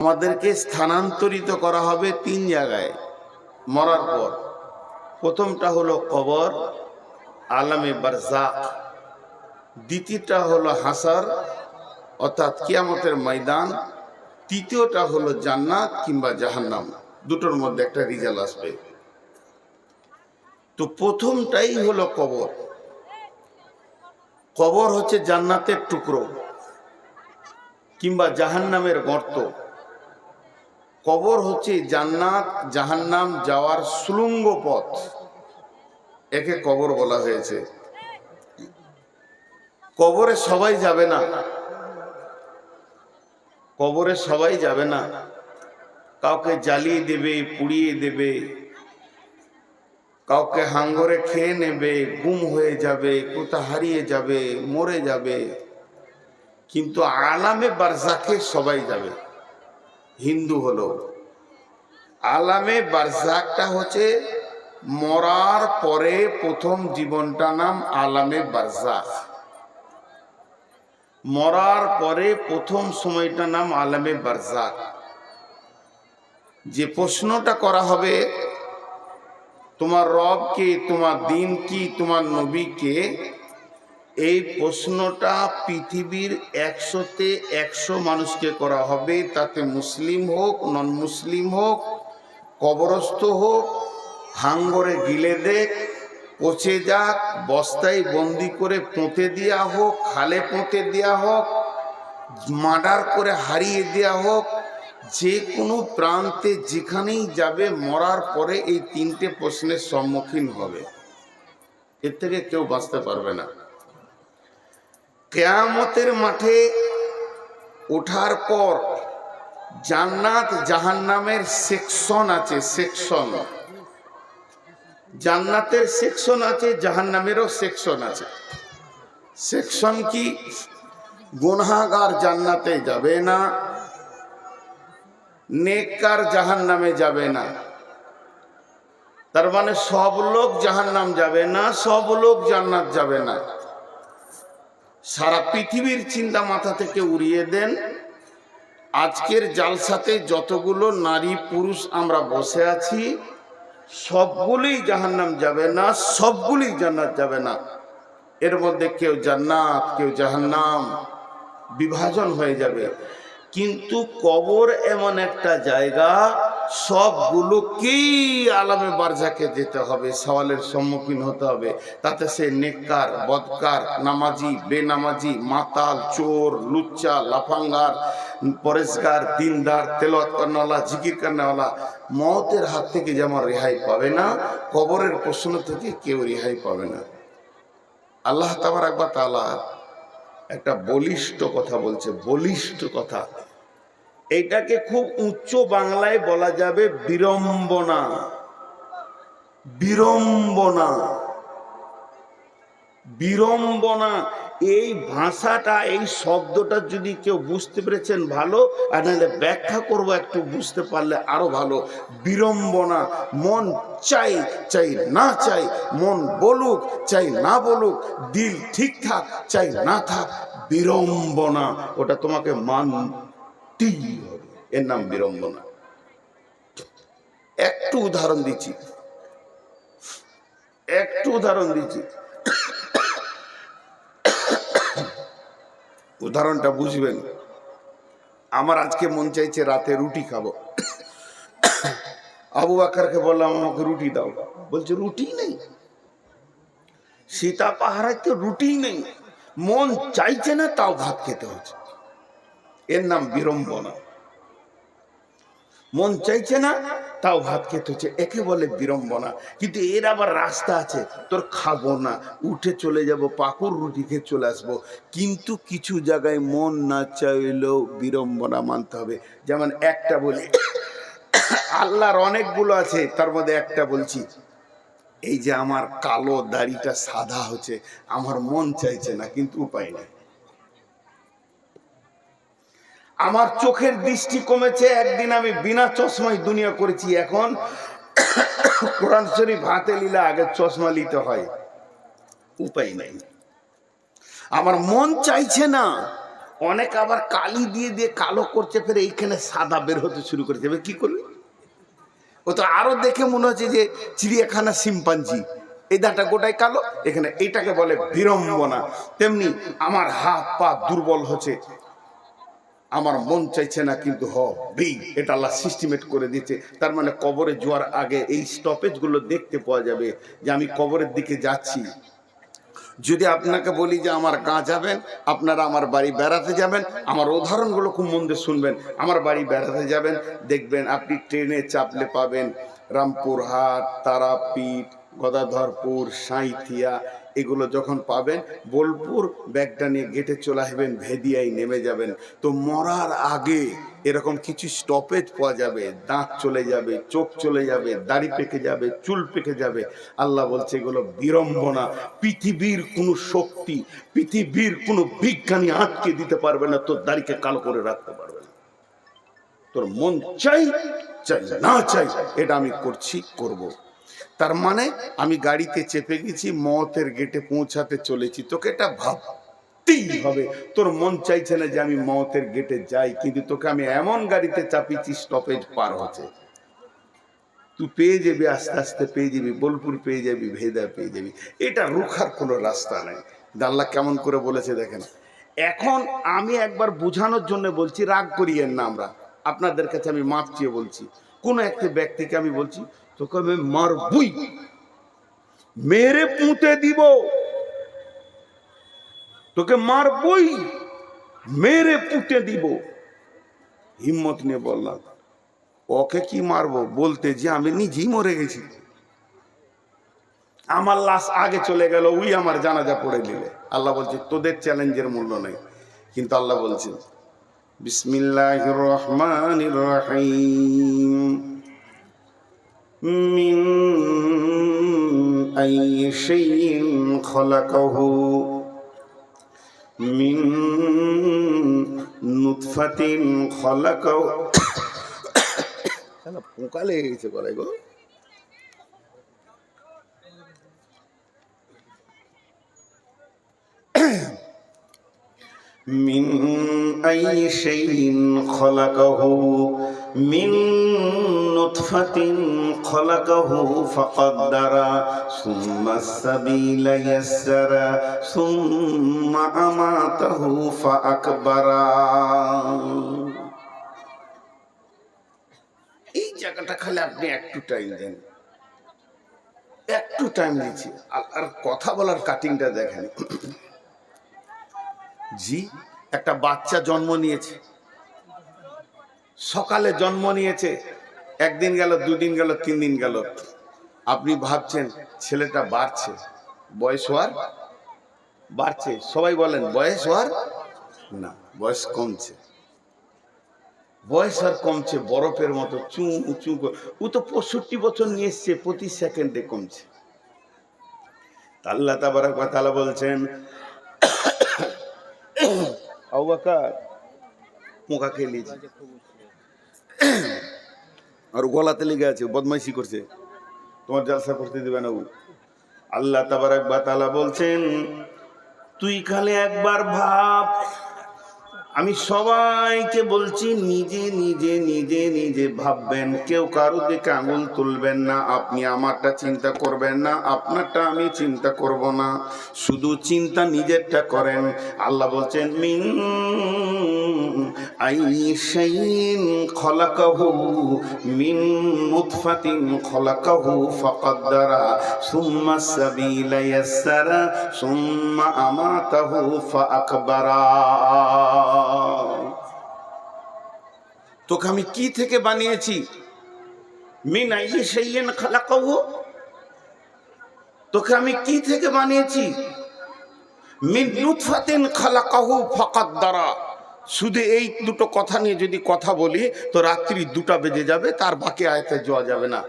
আমাদেরকে স্থানান্তরিত করা হবে তিন জায়গায় মরার পর। প্রথমটা হলো কবর, আলামে বারজাক। দ্বিতীয়টা হলো হাসার অর্থাৎ কিয়ামতের ময়দান। তৃতীয়টা হলো জান্নাত কিংবা জাহান্নাম, দুটোর মধ্যে একটা রিজাল্ট আসবে। তো প্রথমটাই হলো কবর। কবর হচ্ছে জান্নাতের টুকরো কিংবা জাহান্নামের গর্ত। কবর হচ্ছে জান্নাত জাহান্নাম যাওয়ার সুলঙ্গ পথ, একে কবর বলা হয়েছে। কবরে সবাই যাবে না, কবরে সবাই যাবে না। কাউকে জ্বালিয়ে দেবে, পুড়িয়ে দেবে, কাউকে হাঙ্গরে খেয়ে নেবে, গুম হয়ে যাবে, কোথা হারিয়ে যাবে, মরে যাবে। কিন্তু আলামে বারজাকে সবাই যাবে। হিন্দু হলো আলামে বারজাকটা হচ্ছে মরার পরে প্রথম জীবনটা নাম আলামে বারজাক। মরার পরে প্রথম সময়টা নাম আলামে বারজাক। যে প্রশ্নটা করা হবে, তোমার রব কে, তোমার দিন কি, তোমার নবী কে, এই প্রশ্নটা পৃথিবীর 100-তে 100 মানুষকে করা হবে। তাতে মুসলিম হোক, নন মুসলিম হোক, কবরস্থ হোক, হাঙ্গরে গিলে দেখ, পচে যাক, বস্তায় বন্দি করে পুঁতে দেওয়া হোক, খালে পুঁতে দেওয়া হোক, মার্ডার করে হারিয়ে দেওয়া হোক, যে কোনো প্রান্তে যেখানেই যাবে মরার পরে এই তিনটে প্রশ্নের সম্মুখীন হবে। এর থেকে কেউ বাঁচতে পারবে না। কিয়ামতের মাঠে ওঠার পর জান্নাত জাহান্নামের সেকশন আছে, সেকশন। জান্নাতের সেকশন আছে, জাহান্নামেরও সেকশন আছে। সেকশন কি? গুনাহগার জান্নাতে যাবে না, নেককার জাহান্নামে যাবে না। তার মানে সব লোক জাহান্নাম যাবে না, সব লোক জান্নাত যাবে না। সারা পৃথিবীর চিন্তা মাথা থেকে উড়িয়ে দেন। আজকের জালসাতে যতগুলো নারী পুরুষ আমরা বসে আছি, সবগুলোই জাহান্নাম যাবে না, সবগুলোই জান্নাত যাবে না। এর মধ্যে কেউ জান্নাত, কেউ জাহান্নাম, বিভাজন হয়ে যাবে। কিন্তু কবর এমন একটা জায়গা, সবগুলোকেই আলামে বারজাকে যেতে হবে, সওয়ালের সম্মুখীন হতে হবে। তাতে সে নেককার, বদকার, নামাজি, বেনামাজি, মাতাল, চোর, লুচ্চা, লাফাঙ্গার, পরেশগার, দিনদার, তেলাওয়াত করনেওয়ালা, জিকির করনেওয়ালা, মওতের হাত থেকে যেমন রেহাই পাবে না, কবরের প্রশ্ন থেকে কেউ রেহাই পাবে না। আল্লাহ তাবারক ওয়া তাআলা একটা বলিষ্ঠ কথা বলছে, বলিষ্ঠ কথা। এইটাকে খুব উচ্চ বাংলায় বলা যাবে বিড়ম্বনা। বিড়ম্বনা, বিড়ম্বনা। এই ভাষাটা, এই শব্দটা যদি কেউ বুঝতে পেরেছেন ভালো, আর নাহলে ব্যাখ্যা করব একটু, বুঝতে পারলে আরো ভালো। বিড়ম্বনা, মন চাই চাই না চাই, মন বলুক চাই না বলুক, দিল ঠিক থাক চাই না থাক, বিড়ম্বনা, ওটা তোমাকে মানতেই হবে। এর নাম বিড়ম্বনা। একটু উদাহরণ দিচ্ছি, একটু উদাহরণ দিচ্ছি, উদাহরণটা বুঝবেন। আমার আজকে মন চাইছে রাতে রুটি খাবো। আবু বকরকে বললাম আমাকে রুটি দাও, বলছে রুটি নেই। সীতা পাহাড়ে তো রুটি নেই, মন চাইছে না তাও ভাত খেতে হচ্ছে। এর নাম বিড়ম্বনা। মন চাইছে না তাও ভাত খেতে হচ্ছে, একে বলে বিড়ম্বনা। কিন্তু এর আবার রাস্তা আছে, তোর খাবো না, উঠে চলে যাব, পাকুর রুটি খেয়ে চলে আসবো। কিন্তু কিছু জায়গায় মন না চাইলেও বিড়ম্বনা মানতে হবে। যেমন একটা বলি, আল্লাহর অনেকগুলো আছে, তার মধ্যে একটা বলছি, এই যে আমার কালো দাড়িটা সাদা হচ্ছে, আমার মন চাইছে না, কিন্তু উপায় নাই। আমার চোখের দৃষ্টি কমেছে, একদিন আমি বিনা চশমায় দুনিয়া করেছি, এখন কোরআন শরীফ হাতে নিলে আগে চশমা নিতে হয়, উপায় নাই। আমার মন চাইছে না, অনেক আবার কালি দিয়ে দিয়ে কালো করছে, ফের এইখানে সাদা বের হতে শুরু করেছে। এবার কি করবে? ও তো আরো দেখে মনে হচ্ছে যে চিড়িয়াখানা শিম্পাঞ্জি, এই দাঁটা গোটাই কালো, এখানে এটাকে বলে বিড়ম্বনা। তেমনি আমার হাত পা দুর্বল হচ্ছে, আমার মন চাইছে না, কিন্তু হবেই, এটা আল্লাহ সিস্টেমেট করে দিচ্ছে। তার মানে কবরে যাওয়ার আগে এই স্টপেজ গুলো দেখতে পাওয়া যাবে যে আমি কবরের দিকে যাচ্ছি। যদি আপনাকে বলি যে আমার গাঁ যাবেন, আপনারা আমার বাড়ি বেড়াতে যাবেন, আমার উদাহরণগুলো খুব মন দিয়ে শুনবেন। আমার বাড়ি বেড়াতে যাবেন, দেখবেন আপনি ট্রেনে চাপলে পাবেন রামপুরহাট, তারাপীঠ, গদাধরপুর, সাঁইথিয়া, এগুলো যখন পাবেন বোলপুর ব্যাগটা নিয়ে গেটে চলে আসবেন, ভেদিয়ায় নেমে যাবেন। তো মরার আগে এরকম কিছু স্টপেজ পাওয়া যাবে, দাঁত চলে যাবে, চোখ চলে যাবে, দাড়ি পেকে যাবে, চুল পেকে যাবে। আল্লাহ বলছে এগুলো বিড়ম্বনা। পৃথিবীর কোনো শক্তি, পৃথিবীর কোনো বিজ্ঞানী আটকে দিতে পারবে না, তোর দাড়িকে কালো করে রাখতে পারবে না। তোর মন চাই চাই না চাই, এটা আমি করছি, করব। তার মানে আমি গাড়িতে চেপে গেছি, মওতের গেটে পৌঁছাতে চলেছি, তোকে এটা ভাবতেই হবে। তোর মন চাইছে না যে আমি মওতের গেটে যাই, কিন্তু তোকে আমি এমন গাড়িতে চাপিয়েছি স্টপেজ পার হচ্ছে, তুই পেয়ে যাবি, আস্তে আস্তে পেয়ে যাবি, বোলপুর পেয়ে যাবি, ভেদা পেয়ে যাবি। এটা রুখার কোনো রাস্তা নেই। আল্লাহ কেমন করে বলেছে দেখেন। এখন আমি একবার বোঝানোর জন্য বলছি, রাগ করিয়েন না, আমরা আপনাদের কাছে আমি মাপ চেয়ে বলছি। কোন একটা ব্যক্তিকে আমি বলছি তোকে আমি মারবই, মেরে পুঁতে দিব, তোকে মারবই, মেরে পুঁতে দিব। হিম্মত নিয়ে বললাম, ওকে কি মারবো বলতে যে আমি নিজেই মরে গেছি, আমার লাশ আগে চলে গেল, ওই আমার জানাজা পড়ে দিলে। আল্লাহ বলছে তোদের চ্যালেঞ্জের মূল্য নেই। কিন্তু আল্লাহ বলছেন বিসমিল্লাহির রহমানির রহিম, মিন আইয়ি শাইইন খলাকাহু মিন নুতফাতিন খলাকাহু। পোকা লেগে গেছে গলায় গো। মিন আইয়ি শাইইন খলাকাহু মিন নুতফাতিন খলাকাহু ফাকাদ্দারা সুম্মা সাবিলা ইয়াসসারা সুম্মা আমাতাহু ফাআকবারা। এই জায়গাটা খালি আপনি একটু টাইম দেন, একটু টাইম দিচ্ছি, আর কথা বলার কাটিংটা দেখেন। জি, একটা বাচ্চা জন্ম নিয়েছে, সকালে জন্ম নিয়েছে, একদিন গেল, দুদিন গেল, 3 দিন গেল, আপনি ভাবছেন ছেলেটা বাড়ছে, বয়স হওয়ার বাড়ছে, সবাই বলেন বয়স হওয়ার না, বয়স কমছে, বয়স আর কমছে, বরফের মতো চু চু। ও তো 65 বছর নিয়ে এসছে, প্রতি সেকেন্ডে কমছে। আল্লাহ তাবারক ওয়া তাআলা বলছেন আবু বকর পোকা খেয়ে নিয়েছে আর গলাতে লেগে আছে, বদমাইশি করছে, তোমার জালসা করতে দেবে না ও। আল্লাহ তাবারক ওয়া তাআলা বলছেন তুই খালি একবার ভাব, আমি সবাইকে বলছি নিজে নিজে নিজে নিজে ভাববেন, কেউ কারো দিকে আঙুল তুলবেন না, আপনি আমারটা চিন্তা করবেন না, আপনারটা আমি চিন্তা করব না, শুধু চিন্তা নিজেরটা করেন। আল্লাহ বলছেন মিন আইয়ি শাইইন খলাকাহু মিন নুতফাতিন খলাকাহু ফাকাদ্দারা সুম্মা সাবিলা ইয়াসসারা সুম্মা আমাতাহু ফাআকবারা। তোকে আমি কি থেকে বানিয়েছি? মিন আইয়ি শাইইন খালাকাহু, তোকে আমি কি থেকে বানিয়েছি? মিন নুতফাতিন খালাকাহু ফাকাদ্দারা। শুধু এই দুটো কথা নিয়ে যদি কথা বলি তো রাত্রি 2টা বেজে যাবে, তার বাকি আয়াতে যাওয়া যাবে না।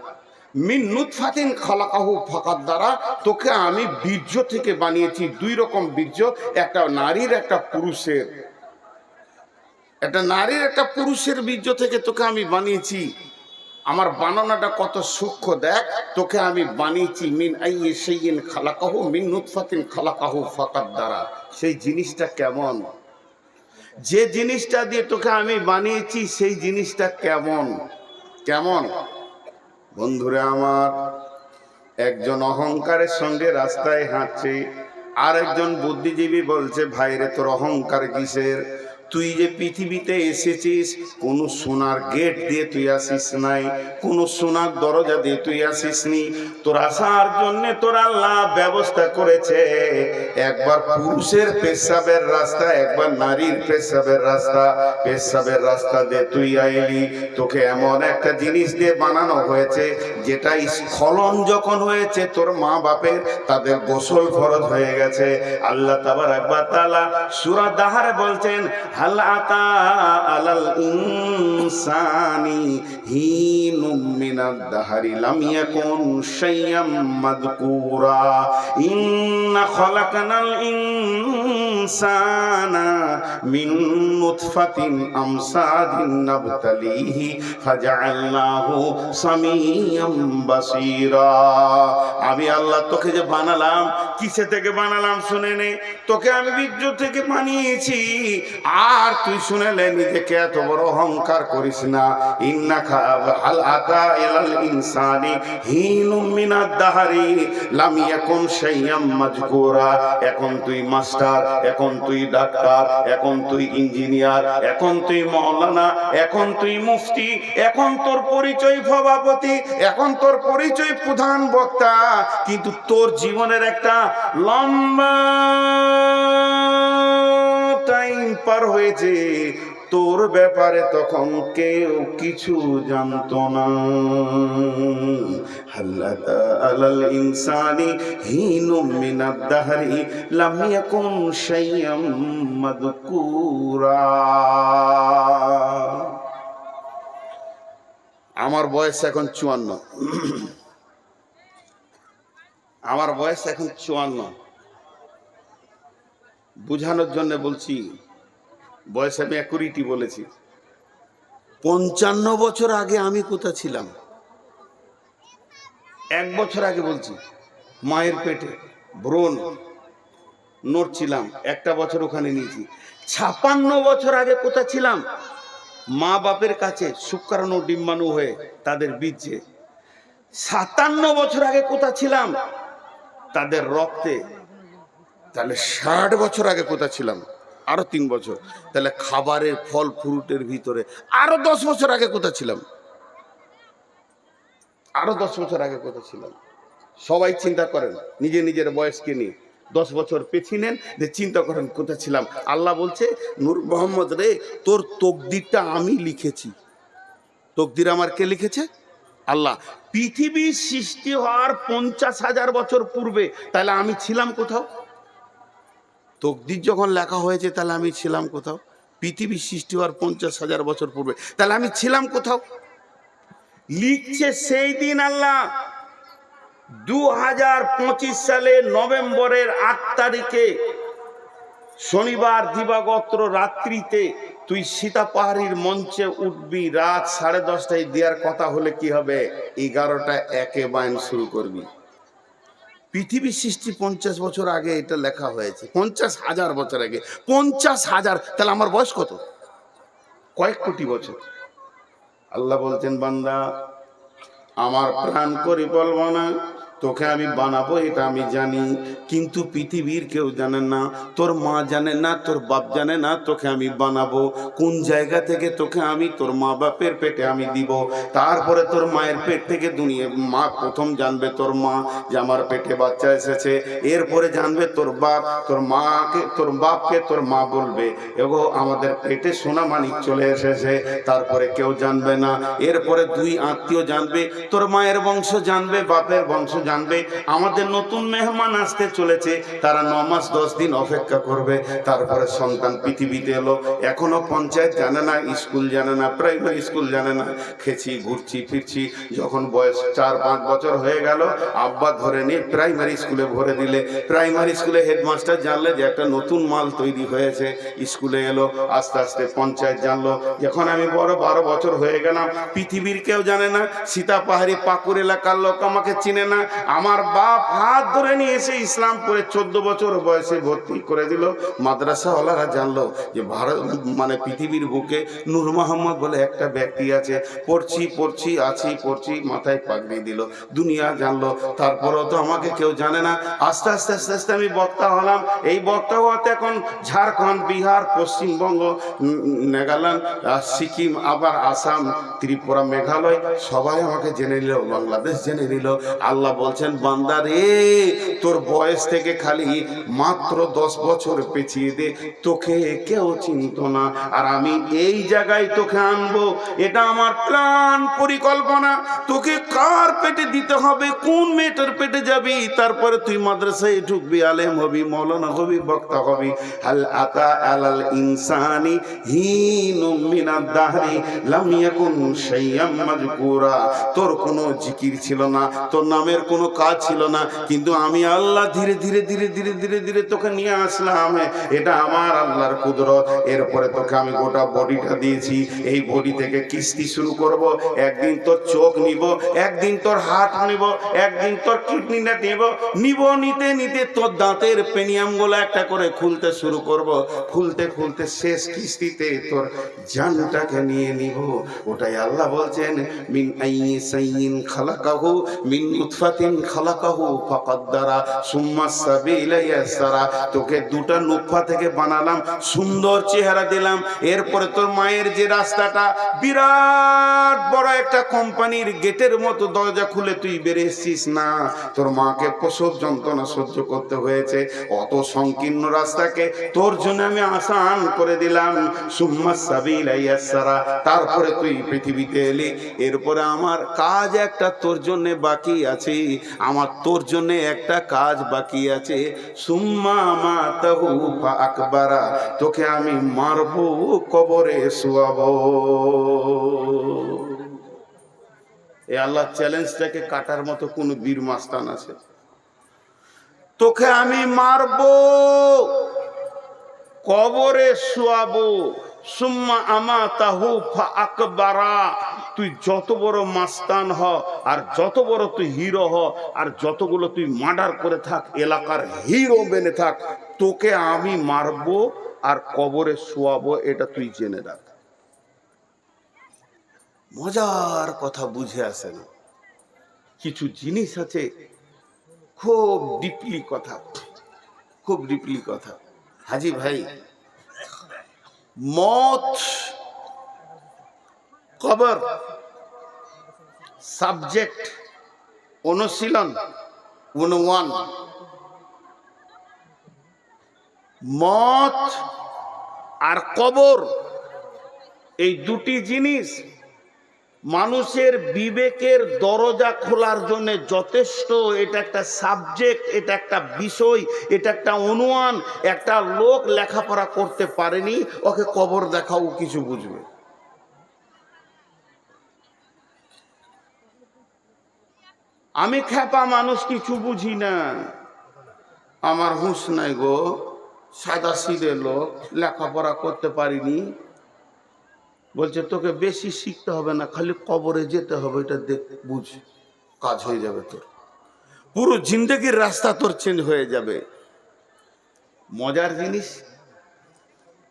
মিন নুতফাতিন খালাকাহু ফাকাদ্দারা, তোকে আমি বীর্য থেকে বানিয়েছি, 2 রকম বীর্য, একটা নারীর একটা পুরুষের, একটা নারীর একটা পুরুষের বীর্য থেকে তোকে আমি বানিয়েছি। আমার বানানোটা কত সূক্ষ্ম দেখ, তোকে আমি বানিয়েছি মিন আইয়ি শাইইন খালাকাহু মিন নুতফাতিন খালাকাহু ফাকাদ্দারা। সেই জিনিসটা কেমন? যে জিনিসটা দিয়ে তোকে আমি বানিয়েছি সেই জিনিসটা কেমন কেমন? বন্ধুরা আমার, একজন অহংকারের সঙ্গে রাস্তায় হাঁটছে, আর একজন বুদ্ধিজীবী বলছে, ভাইরে তোর অহংকার কিসের? তুই যে পৃথিবীতে এসেছিস কোনো সোনার গেট দিয়ে তুই আসিস নাই, কোনো সোনার দরজা দিয়ে তুই আসিস নি। তোর আসার জন্য তোর আল্লাহ ব্যবস্থা করেছে, একবার পুরুষের পেশাবের রাস্তা, একবার নারীর পেশাবের রাস্তা। পেশাবের রাস্তা দিয়ে তুই আইলি, তোকে এমন একটা জিনিস দিয়ে বানানো হয়েছে যেটা স্খলন যখন হয়েছে তোর মা বাপের, তাদের গোসল ফরজ হয়ে গেছে। আল্লাহ তাবারাক ওয়া তাআলা সূরা দাহরে বলছেন, হাল আতা আলাল ইনসানি হিনুম মিনাদ দাহরি লাম ইয়াকুন শাইয়াম মাযকুরা ইন্না খালাকনাল ইনসানা মিন নুতফাতিন আমসাদিন নাবতালিহি ফাজআলনাহু সামিয়াম বাসীরা। আমি আল্লাহ তোকে যে বানালাম, কিসে থেকে বানালাম শুনে নে। তোকে আমি বীর্য থেকে বানিয়েছি, আর তুই শুনেলে নিজেকে এত বড় অহংকার করিস না। ইন্নাকা হাল আতা ইলাল ইনসানি হিনুম মিনাদ দাহরি লাম ইয়াকুন শাইয়াম মাযকুরা। এখন তুই মাস্টার, এখন তুই ডাক্তার, এখন তুই ইঞ্জিনিয়ার, এখন তুই মাওলানা, এখন তুই মুফতি, এখন তোর পরিচয় সভাপতি, এখন তোর পরিচয় প্রধান বক্তা, কিন্তু তোর জীবনের একটা লম্বা টাইম পার হয়েছে, তোর ব্যাপারে তখন কেউ কিছু জানতো না। হাল্লাতা আলাল ইনসানি হিনুম মিনাদ দাহরি লাম ইয়াকুন শাইয়াম মাযকুরা। আমার বয়স এখন 54, আমার বয়স এখন 54। বুঝানোর জন্য বলছি, বয়স আমি অ্যাকুরেটই বলেছি। 55 বছর আগে আমি কোথায় ছিলাম? 1 বছর আগে বলছি, মায়ের পেটে ব্রণ নড়ছিলাম, 1 বছর ওখানে নিয়েছি। 56 বছর আগে কোথায় ছিলাম? মা বাপের কাছে শুক্রাণু ডিম্বাণু হয়ে তাদের বীর্যে। 57 বছর আগে কোথায় ছিলাম? তাদের রক্তে। তাহলে 60 বছর আগে কোথায় ছিলাম? আরো 3 বছর। তাহলে খাবারের ফল ফ্রুটের ভিতরে আরো 10 বছর আগে কোথায় ছিলাম? আরো 10 বছর আগে কোথায় ছিলাম? সবাই চিন্তা করেন নিজে নিজের বয়সকে নিয়ে, 10 বছর পেছিয়ে নেন, যে চিন্তা করেন কোথায় ছিলাম। আল্লাহ বলছে, নূর মোহাম্মদ রে, তোর তকদিরটা আমি লিখেছি। তকদির আমার কে লিখেছে? আল্লাহ। পৃথিবীর সৃষ্টি হওয়ার 50,000 বছর পূর্বে তাহলে আমি ছিলাম কোথাও? তকদির যখন লেখা হয়েছে তাহলে আমি ছিলাম কোথাও? পৃথিবীর সৃষ্টি হওয়ার 50,000 বছর পূর্বে তাহলে আমি ছিলাম কোথাও? লিখছে সেই দিন আল্লাহ 2025 সালে নভেম্বরের 8 তারিখে শনিবার দিবাগত রাত্রিতে তুই সীতা পাহাড়ির মঞ্চে উঠবি, রাত 10:30টায় দেওয়ার কথা হলে কি হবে? 11টা 1 বায়ান শুরু করবি। পৃথিবীর সৃষ্টি 50 বছর আগে এটা লেখা হয়েছে, 50,000 বছর আগে। 50,000, তাহলে আমার বয়স কত? কয়েক কোটি বছর। আল্লাহ বলছেন, বান্দা আমার প্রাণ করি বলবো না, তোকে আমি বানাবো এটা আমি জানি, কিন্তু পৃথিবীর কেউ জানে না, তোর মা জানে না, তোর বাপ জানে না তোকে আমি বানাবো। কোন জায়গা থেকে তোকে আমি তোর মা বাপের পেটে আমি দিব, তারপরে তোর মায়ের পেট থেকে দুনিয়া মা প্রথম জানবে তোর মা যে আমার পেটে বাচ্চা এসেছে, এরপরে জানবে তোর বাপ, তোর মাকে তোর বাপকে তোর মা বলবে এগো আমাদের পেটে সোনা মানিক চলে এসেছে, তারপরে কেউ জানবে না। এরপরে 2 আত্মীয় জানবে, তোর মায়ের বংশ জানবে, বাপের বংশ জানবে, আমাদের নতুন মেহমান আসতে চলেছে, তারা 9 মাস 10 দিন অপেক্ষা করবে, তারপরে সন্তান পৃথিবীতে এলো। এখনো পঞ্চায়েত জানে না, স্কুল জানে না, প্রাইমারি স্কুল জানে না, খেছি ঘুরছি ফিরছি। যখন বয়স 4-5 বছর হয়ে গেল, আব্বা ধরে নিয়ে প্রাইমারি স্কুলে ভরে দিলে। প্রাইমারি স্কুলে হেডমাস্টার জানলে যে একটা নতুন মাল তৈরি হয়েছে, স্কুলে এলো। আস্তে আস্তে পঞ্চায়েত জানলো। যখন আমি বড় 12 বছর হয়ে গেলাম, পৃথিবীর কেউ জানে না, সীতা পাহাড়ি পাকুর এলাকার লোক আমাকে চিনে না, আমার বাপ হাত ধরে নিয়ে এসে ইসলাম করে 14 বছর বয়সে ভর্তি করে দিল। মাদ্রাসাওয়ালারা জানলো যে ভারত মানে পৃথিবীর বুকে নূর মোহাম্মদ বলে একটা ব্যক্তি আছে, পড়ছি মাথায় পাগড়ি দিল। দুনিয়া জানলো, তারপরেও তো আমাকে কেউ জানে না। আস্তে আস্তে আস্তে আস্তে আমি বক্তা হলাম। এই বক্তা হওয়াতে এখন ঝাড়খণ্ড, বিহার, পশ্চিমবঙ্গ, নাগাল্যান্ড, সিকিম, আবার আসাম, ত্রিপুরা, মেঘালয় সবাই আমাকে জেনে নিল, বাংলাদেশ জেনে নিল। আল্লাহ বলছেন, বান্দা রে, তোর বয়স থেকে খালি মাত্র 10 বছর পেছিয়ে দে, তোকে কেউ চিনত না। আর আমি এই জায়গায় তোকে আনবো, এটা আমার প্ল্যান, পরিকল্পনা। তোকে কার পেটে দিতে হবে, কোন মেয়েটার পেটে যাবি, তারপরে তুই মাদ্রাসায় ঢুকবি, আলেম হবি, মৌলানা হবি, বক্তা হবি। হাল আতা আলাল ইনসানি হিনুম মিনাদ দাহরি লাম ইয়াকুন শাইয়াম মাযকুরা। তোর কোনো জিকির ছিল না, তোর নামের কোনো কাজ ছিল না, কিন্তু আমি আল্লাহ ধীরে ধীরে ধীরে ধীরে ধীরে ধীরে তোকে নিয়ে আসলাম। এটা আমার আল্লাহর কুদরত। এরপরে তোকে আমি গোটা বডিটা দিয়েছি। এই বডি থেকে কিস্তি শুরু করব। একদিন তোর চোখ নিব, একদিন তোর হাত নিব, একদিন তোর কিডনিটা নিব। নিতে নিতে তোর দাঁতের পেনিয়ামগুলো একটা করে খুলতে শুরু করব। খুলতে খুলতে শেষ কিস্তিতে তোর জানটাকে নিয়ে নিব। ওটাই আল্লাহ বলছেন, মিন আইয়ি সাইয়িন খালাকাহু মিন নুতফাতিন খালাকাহু ফাকাদ্দারা সুম্মা সাবিলা ইয়াসরা। তোকে দুটা নুতফা থেকে বানালাম, সুন্দর চেহারা দিলাম। এরপরে তোর মায়ের যে রাস্তাটা, বিরাট বড় একটা কোম্পানির গেটের মতো দরজা খুলে তুই বেরিয়ে এসছিস না, তোর মাকে প্রসব যন্ত্রণা সহ্য করতে হয়েছে। অত সংকীর্ণ রাস্তাকে তোর জন্য আমি আসান করে দিলাম। সুম্মা সাবিলা ইয়াসরা। তারপরে তুই পৃথিবীতে এলি। এরপরে আমার কাজ একটা তোর জন্য বাকি আছে, আমার তোর জন্য একটা কাজ বাকি আছে। সুম্মা মাতাহু ফাআকবারা। তোকে আমি মারবো, কবরে শুয়াবো। এই আল্লাহ চ্যালেঞ্জটাকে কাটার মতো কোন বীর মাস্তান আছে? তোকে আমি মারবো, কবরে শুয়াবো। সুম্মা আমাতাহু ফাআকবারা। তুই যত বড় মাস্তান হ, আর যত বড় তুই হিরো হ, আর যতগুলো তুই মার্ডার করে থাক, এলাকার হিরো বেনে থাক, তোকে আমি মারবো আর কবরে শুয়াবো, এটা তুই জেনে রাখ। মজার কথা বুঝে আসে না। কিছু জিনিস আছে খুব ডিপলি কথা, খুব ডিপলি কথা। হাজি ভাই, মত, কবর, সাবজেক্ট, অনুশীলন 101। মত আর কবর, এই দুটি জিনিস মানুষের বিবেকের দরজা খোলার জন্য যথেষ্ট। এটা একটা সাবজেক্ট, এটা একটা বিষয়, এটা একটা অনুমান। একটা লোক লেখাপড়া করতে পারেনি, ওকে কবর দেখাও কিছু বুঝবে। আমি খেপা মানুষ, কিছু বুঝি না, আমার হুঁশ নাই গো, সাদা সিধে লোক, লেখাপড়া করতে পারিনি। বলছে তোকে বেশি শিখতে হবে না, খালি কবরে যেতে হবে, এটা দেখ, বুঝ, কাজ হয়ে যাবে তোর। পুরো জিন্দগির রাস্তা তোর চেঞ্জ হয়ে যাবে। মজার জিনিস,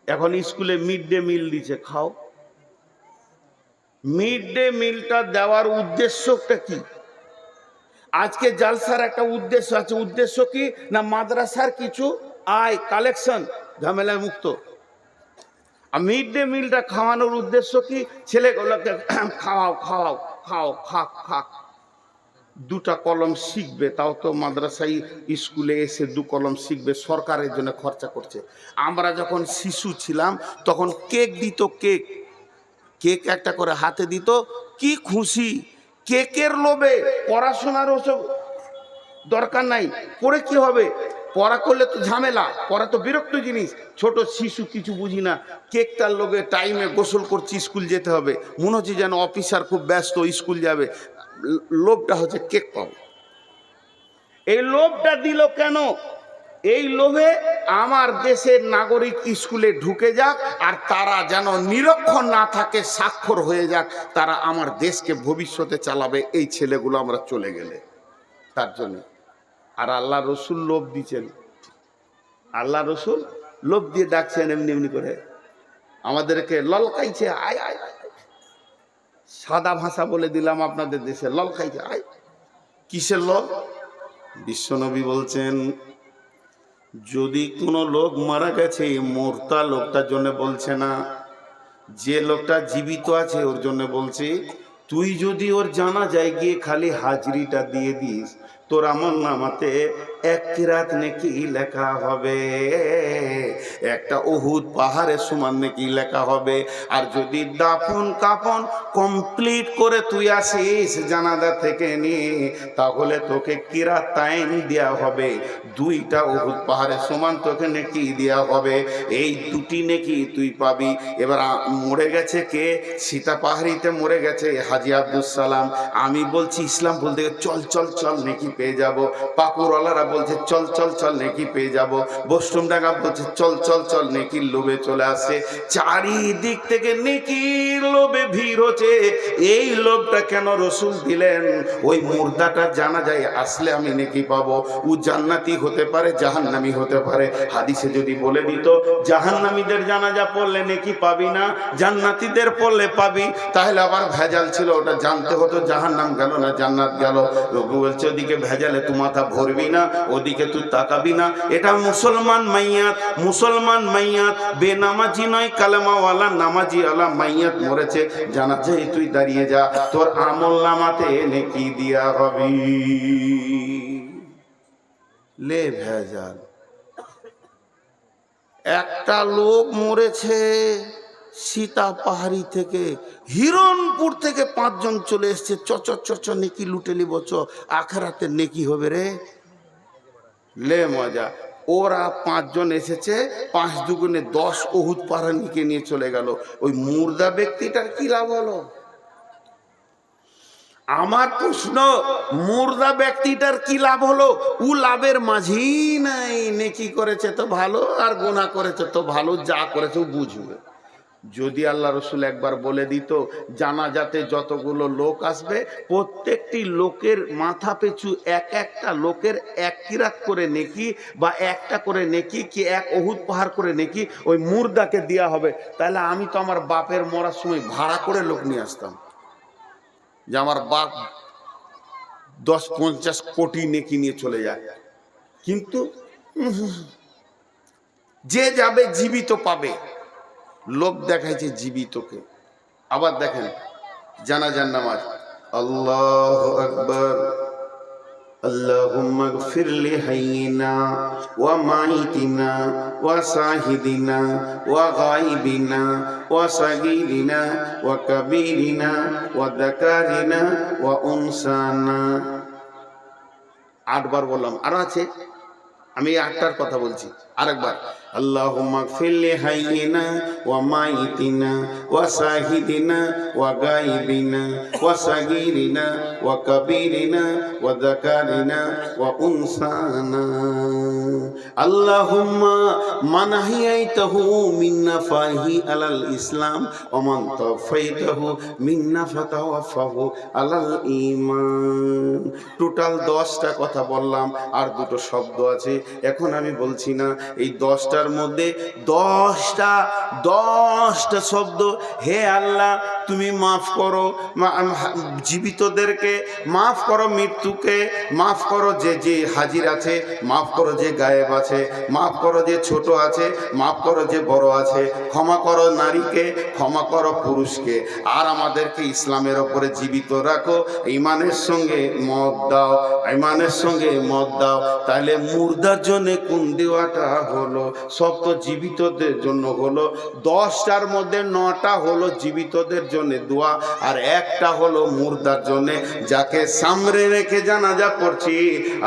এখন স্কুলে মিড ডে মিল দিচ্ছে, খাও। মিড ডে মিলটা দেওয়ার উদ্দেশ্যটা কি? আজকে জালসার একটা উদ্দেশ্য আছে। উদ্দেশ্য কি না, মাদ্রাসার কিছু আয় কালেকশন, ঝামেলা মুক্ত। আর মিড ডে মিলটা খাওয়ানোর উদ্দেশ্য কি? ছেলেগুলোকে খাওয়াও খাওয়াও খাও, খাক খাক, দুটা কলম শিখবে। তাও তো মাদ্রাসায় স্কুলে এসে 2 কলম শিখবে, সরকারের জন্য খরচা করছে। আমরা যখন শিশু ছিলাম তখন কেক দিত, কেক কেক একটা করে হাতে দিত, কি খুশি। কেকের লোভে পড়াশোনার ওসব দরকার নাই। পড়ে কি হবে? পড়া করলে তো ঝামেলা, পড়া তো বিরক্ত জিনিস। ছোট শিশু কিছু বুঝি না, কেকটার লোভে টাইমে গোসল করছি, স্কুল যেতে হবে, মনে হচ্ছে যেন অফিসার খুব ব্যস্ত, স্কুল যাবে। লোভটা হচ্ছে কেক পাবো। এই লোভটা দিল কেন? এই লোভে আমার দেশের নাগরিক স্কুলে ঢুকে যাক, আর তারা যেন নিরক্ষর না থাকে, স্বাক্ষর হয়ে যাক, তারা আমার দেশকে ভবিষ্যতে চালাবে। এই ছেলেগুলো আমরা চলে গেলে তার জন্য। আর আল্লাহ রসুল লোভ দিচ্ছেন, আল্লাহ রসুল লোভ দিয়ে ডাকছেন এমনি এমনি করে, আমাদেরকে ললকাইছে, আয় আয় আয়। সাদা ভাষা বলে দিলাম আপনাদের দেশে, ললকাইছে আয়। কিসের লোভ? বিশ্বনবী বলছেন যদি কোনো লোক মারা গেছে, মরতা লোকটার জন্য বলছে না, যে লোকটা জীবিত আছে ওর জন্য বলছে। তুই যদি ওর জানাজায় গিয়ে খালি হাজরিটা দিয়ে দিস, তোর আমলনামাতে এক কিরাত নেকি লেখা হবে, একটা উহুদ পাহাড়ের সমান নেকি লেখা হবে। আর যদি দাফন কাফন কমপ্লিট করে তুই আসিস জানাজা থেকে নিয়ে, তাহলে তোকে কিরাত তাইন দেওয়া হবে, দুইটা উহুদ পাহাড়ের সমান তোকে নেকি দেওয়া হবে। এই দুটি নেকি তুই পাবি। এবার মরে গেছে কে? সীতা পাহাড়িতে মরে গেছে হাজী আব্দুল সালাম। আমি বলছি ইসলাম বলতে চল চল চল নেকি পেয়ে যাব। পাকুরওয়ালারা বলছে চল চল চল নেকি পেয়ে যাব। বৈষ্ণবডাঙ্গা বলছে চল চল চল নেকির লোভে চলে আসছে। চারিদিক থেকে নেকির লোভে ভিড় হচ্ছে। এই লোভটা কেন রসুল দিলেন? ওই মুর্দাটা জানা যায় আসলে আমি নেকি পাবো। ও জান্নাতি হতে পারে, জাহান্নামি হতে পারে। হাদিসে যদি বলে দিত জাহান্নামীদের জানাজা পড়লে নেকি পাবি না, জান্নাতীদের পড়লে পাবি, তাহলে আবার ভেজাল ছিল, ওটা জানতে হতো জাহান্নাম গেল না জান্নাত গেল। রঘু বলছে ওদিকে ভেজালে তুই মাথা ভরবি না, ওদিকে তুই তাকাবি না। এটা মুসলমান মাইয়াত, মুসলমান মাইয়াত, বেনামাজি নয়, কালেমাওয়ালা নামাজি আলা মাইয়াত মরেছে, জানাজায় তুই দাঁড়িয়ে যা, তোর আমল নামাতে নেকি দিয়া হবে। লে ভেজাল। একটা লোক মরেছে সীতা পাহাড়ি থেকে, হিরণপুর থেকে 5 জন চলে এসছে, চচ নেকি লুটে নিব, আখেরাতে নেকি হবে রে। লে মজা। ওরা 5 জন এসেছে, 5 দুগুণে 10 উহুদ পাহাড় নিকে নিয়ে চলে গেল। ওই মুর্দা ব্যক্তিটার কি লাভ হলো? আমার প্রশ্ন, মুর্দা ব্যক্তিটার কি লাভ হলো? ও লাভের মাঝি নাই। নেকি করেছে তো ভালো, আর গুনাহ করেছে তো ভালো, যা করেছে ও বুঝবে। যদি আল্লাহ রসুল একবার বলে দিত জানাজাতে যতগুলো লোক আসবে, প্রত্যেকটি লোকের মাথা পিছু একটা লোকের 1 কিরাত করে নেকি, বা একটা করে নেকি কি 1 উহুদ পাহাড় করে নেকি ওই মুর্দাকে দেওয়া হবে, তাহলে আমি তো আমার বাপের মরার সময় ভাড়া করে লোক নিয়ে আসতাম, যে আমার বাপ 10-50 কোটি নেকি নিয়ে চলে যায়। কিন্তু যে যাবে জীবিত পাবে, লোক দেখাইছে জীবিতকে। আবার দেখেন জানাজার নামাজ, আল্লাহু আকবার, আল্লাহুম্মা গফির লি হাইয়িনা ওয়া মাইতিনা ওয়া শাহিদিনা ওয়া গায়িবিনা ওয়া সাগীরিনা ওয়া কাবীরিনা ওয়া যাকারিনা ওয়া উনসানা। 8 বার বললাম, আর আছে, আমি 8টার কথা বলছি আরেকবার। আল্লাহুম্মা গফির লি হাইয়িনা ওয়া মাইতিনা ওয়া শাহিদিনা ওয়া গায়িবিনা ওয়া সাগীরিনা ওয়া কাবীরিনা ওয়া যাকারিনা ওয়া উনসানা। আল্লাহুম্মা মান আহইয়াইতাহু মিন্না ফাহি আলাল ইসলাম ওয়া মান তাওফাইতাহু মিন্না ফাতাওয়াফাহু আলাল ঈমান। টোটাল 10টা কথা বললাম, আর 2টো শব্দ আছে, এখন আমি বলছি না। এই 10টার মধ্যে 10টা শব্দ, হে আল্লাহ তুমি মাফ করো জীবিতদেরকে, মাফ করো মৃত্যুকে, মাফ করো যে হাজির আছে, মাফ করো যে গায়েব আছে, মাফ করো যে ছোট আছে, মাফ করো যে বড় আছে, ক্ষমা করো নারীকে, ক্ষমা করো পুরুষকে, আর আমাদেরকে ইসলামের ওপরে জীবিত রাখো, ঈমানের সঙ্গে মত দাও, ঈমানের সঙ্গে মত দাও। তাহলে মুর্দার জন্য কোন দেওয়াটা হলো? সব তো জীবিতদের জন্য হলো। 10টার মধ্যে 9টা হলো জীবিতদের জন্য দোয়া, আর একটা হলো মুর্দার জন্য, যাকে সামনে রেখে জানাজা পড়ছি।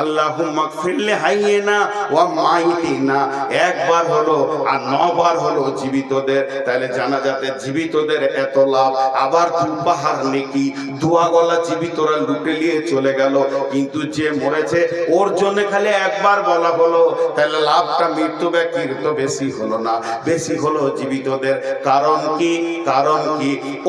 আল্লাহুম্মা গফির লি হাইয়িনা ওয়া মাইতিনা 1 বার হলো, আর 9 বার হলো জীবিতদের। তাহলে জানাজাতে জীবিতদের এত লাভ, আবার 2 পাহাড় নেকি, দোয়া গলা জীবিতরা লুটে নিয়ে চলে গেল, কিন্তু যে মরেছে ওর জন্য খালি 1 বার বলা হলো। তাহলে লাভটা মৃত্যু ব্যক্তির তো বেশি হলো না, বেশি হলো জীবিতদের। কারণ কি?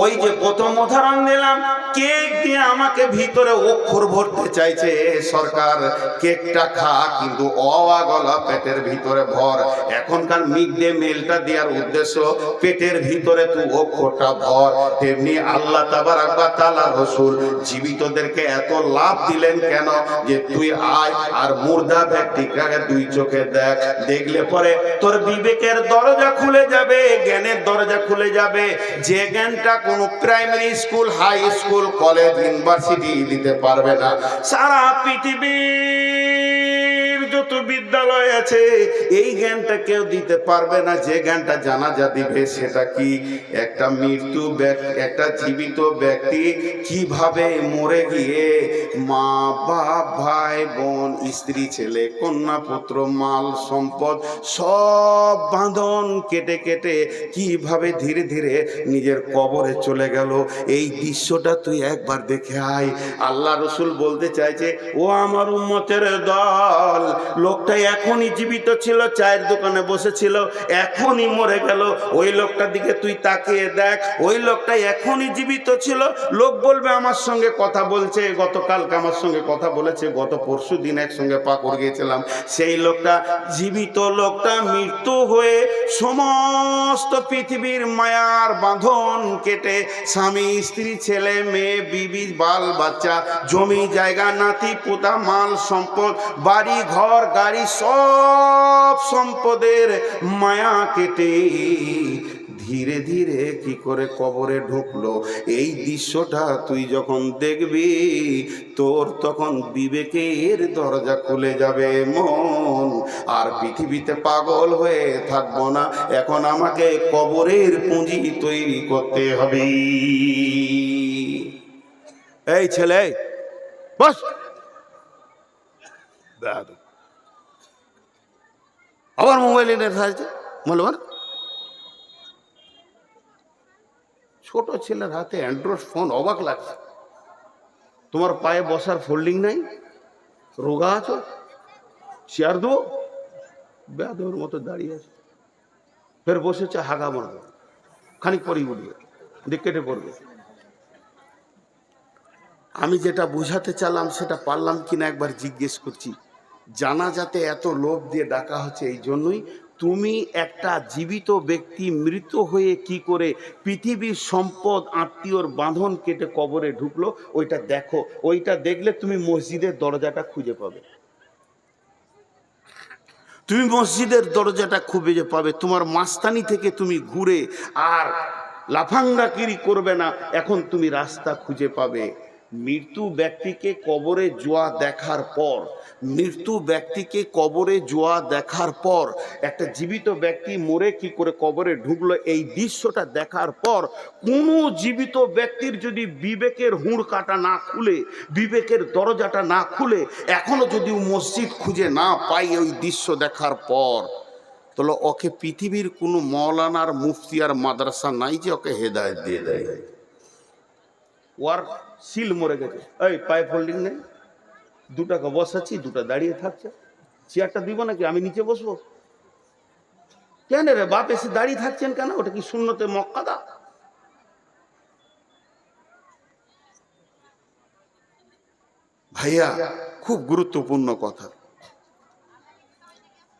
ওই যে প্রথম উদাহরণ দিলাম, কেক দিয়ে আমাকে ভিতরে অক্ষর ভরতে চাইছে সরকার, কেকটা খা কিন্তু অওয়া গলা পেটের ভিতরে ভর। এখনকার মিড ডে মিলটা দেওয়ার উদ্দেশ্য পেটের ভিতরে তুই অক্ষরটা ভর। তেমনি আল্লাহ তাবারক ওয়া তাআলা রাসূল জীবিতদেরকে এত লাভ দিলেন কেন? যে তুই আয় আর মুর্দা ব্যক্তিকে দুই চোখে দেখ, দেখলে পরে তোর বিবেকের দরজা খুলে যাবে, জ্ঞানের দরজা খুলে যাবে। যে জ্ঞানটা কোনো primary school, high school, college, university দিতে পারবে না। সারা পৃথিবীর যত বিদ্যালয় আছে এই জ্ঞানটা কেউ দিতে পারবে না। যে জ্ঞানটা জানাজা দিবে সেটা কি? একটা মৃত্যু ব্যক্তি, একটা জীবিত ব্যক্তি কিভাবে মরে গিয়ে মা বাপ, ভাই বোন, স্ত্রী, ছেলে, কন্যা, পুত্র, মাল সম্পদ সব বাঁধন কেটে কেটে কিভাবে ধীরে ধীরে নিজের কবরে চলে গেল, এই দৃশ্যটা তুই একবার দেখে আয়। আল্লাহ রসুল বলতে চাইছে, ও আমার উম্মতের দল, লোকটা এখনই জীবিত ছিল, চায়ের দোকানে বসেছিল, এখনই মরে গেল। ওই লোকটার দিকে তুই তাকিয়ে দেখ, ওই লোকটা এখনই জীবিত ছিল। লোক বলবে আমার সঙ্গে কথা বলছে, গতকালকে আমার সঙ্গে কথা বলেছে, গত পরশু দিন একসঙ্গে পাকড় গিয়েছিলাম। সেই লোকটা জীবিত, লোকটা মৃত্যু হয়ে সমস্ত পৃথিবীর মায়ার বাঁধন কেটে স্বামী, স্ত্রী, ছেলে, মেয়ে, বিবি, বাল বাচ্চা, জমি জায়গা, নাতি পোতা, মাল সম্পদ, বাড়ি ঘর গাড়ি, সব সম্পদের মায়া কেটে ধীরে ধীরে কি করে কবরে ঢুকলো। এই দৃশ্যটা তুই যখন দেখবি তোর তখন বিবেকের দরজা খুলে যাবে মন, আর পৃথিবীতে পাগল হয়ে থাকবো না। এখন আমাকে কবরের পুঁজি তৈরি করতে হবে। এই ছেলে বস, আবার মোবাইল এনে থাকছে, বলবার ছোট ছেলের হাতে অ্যান্ড্রয়েড ফোন, অবাক লাগছে। তোমার পায়ে বসার ফোল্ডিং নাই, রোগা আছো, চেয়ার দেবো, বেয়াদবের মতো দাঁড়িয়ে আছে, ফের বসেছে হাগা মারবে, খানিক পরেই উঠবে, দিয়ে কেটে পড়বে। আমি যেটা বোঝাতে চাইলাম সেটা পারলাম কিনা একবার জিজ্ঞেস করছি। জানাজাতে এত লোভ দিয়ে ডাকা হচ্ছে এই জন্যই, তুমি একটা জীবিত ব্যক্তি মৃত হয়ে কি করে পৃথিবীর সম্পদ, আত্মীয়র বাঁধন কেটে কবরে ঢুকলো, ওইটা দেখো। ওইটা দেখলে তুমি মসজিদের দরজাটা খুঁজে পাবে, তুমি মসজিদের দরজাটা খুঁজে পাবে। তোমার মাস্তানি থেকে তুমি ঘুরে আর লাফাঙ্গাকিরি করবে না, এখন তুমি রাস্তা খুঁজে পাবে। মৃত্যু ব্যক্তিকে কবরে জোয়া দেখার পর, মৃত্যু ব্যক্তিকে কবরে জোয়া দেখার পর একটা জীবিত ব্যক্তি মরে কি করে কবরে ঢুকলো, এই দৃশ্যটা দেখার পর কোনো জীবিত ব্যক্তির যদি বিবেকের হুঁড় কাটা না খুলে, বিবেকের দরজাটা না খুলে, এখনো যদি মসজিদ খুঁজে না পাই ওই দৃশ্য দেখার পর, তাহলে ওকে পৃথিবীর কোনো মৌলানার, মুফতি আর মাদ্রাসা নাই যে ওকে হেদায়েত দিয়ে দেয়। ওর সিল মরে গেছে, এই পায়ে ফোল্ডিং নেই, দুটাকে বসাচ্ছি, দুটা দাঁড়িয়ে থাকছে, চেয়ারটা দিব নাকি, আমি নিচে বসবো কেন রে বাপ? এসে দাঁড়িয়ে থাকছেন কেন? ওটা কি সুন্নতে মুআক্কাদা? ভাইয়া খুব গুরুত্বপূর্ণ কথা।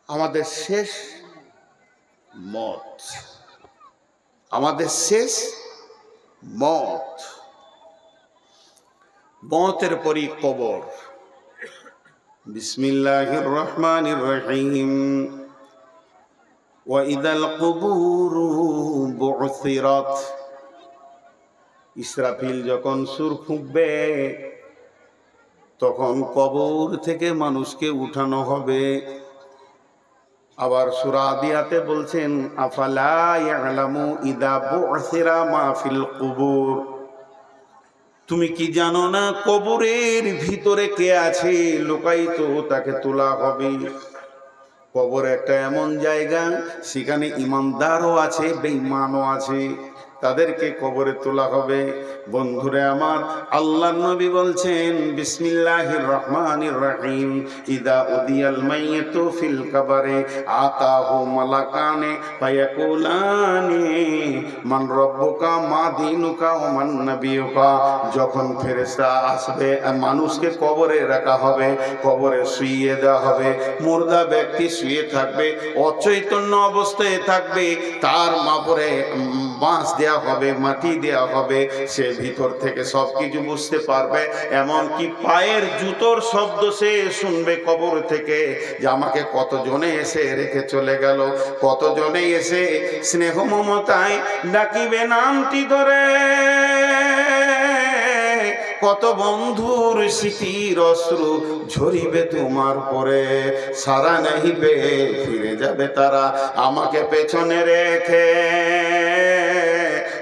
আমাদের শেষ মত, আমাদের শেষ মত, মতের পরই কবর। বিসমিল্লাহির রহমানির রহিম। ওয়া ইযাল কুবুরু বু'থিরাত। ইসরাফিল যখন সুর ফুঁকবে তখন কবর থেকে মানুষকে উঠানো হবে। আবার সূরা আদিয়াতে বলছেন, আফালা ইয়ালামু ইযা বু'থিরা মা ফিল কুবুর। তুমি কি জানো না কবরের ভিতরে কে আছে লুকায়িত, তাকে তোলা হবে। কবর একটা এমন জায়গা, সেখানে ইমানদারও আছে, বেঈমানও আছে। তাদেরকে কবরে তোলা হবে। বন্ধুরে আমার, আল্লাহ নবী বলছেন বিসমিল্লাহির রহমানির রহিম, ইদা উদিয়াল মাইয়িতু ফিল কবরে আতাহু মালাকানে ফায়াকুলানি মান রাব্বুকা মা দীনুকা ওয়া মান নাবিয়ুকা। যখন ফেরেশতা আসবে, মানুষকে কবরে রাখা হবে, কবরে শুইয়ে দেওয়া হবে, মুর্দা ব্যক্তি শুয়ে থাকবে, অচৈতন্য অবস্থায় থাকবে, তার মাপরে বাঁশ দেওয়া হবে, মাটি দেওয়া হবে, সে ভিতর থেকে সব কিছু বুঝতে পারবে, এমনকি পায়ের জুতোর শব্দ সে শুনবে কবর থেকে, যে আমাকে কতজনে এসে রেখে চলে গেল, কতজনে এসে স্নেহ মমতায় ডাকিবে নামটি ধরে, কত বন্ধুর স্মৃতির অশ্রু ঝরিবে তোমার পরে, সারা নাহিবে ফিরে যাবে তারা আমাকে পেছনে রেখে,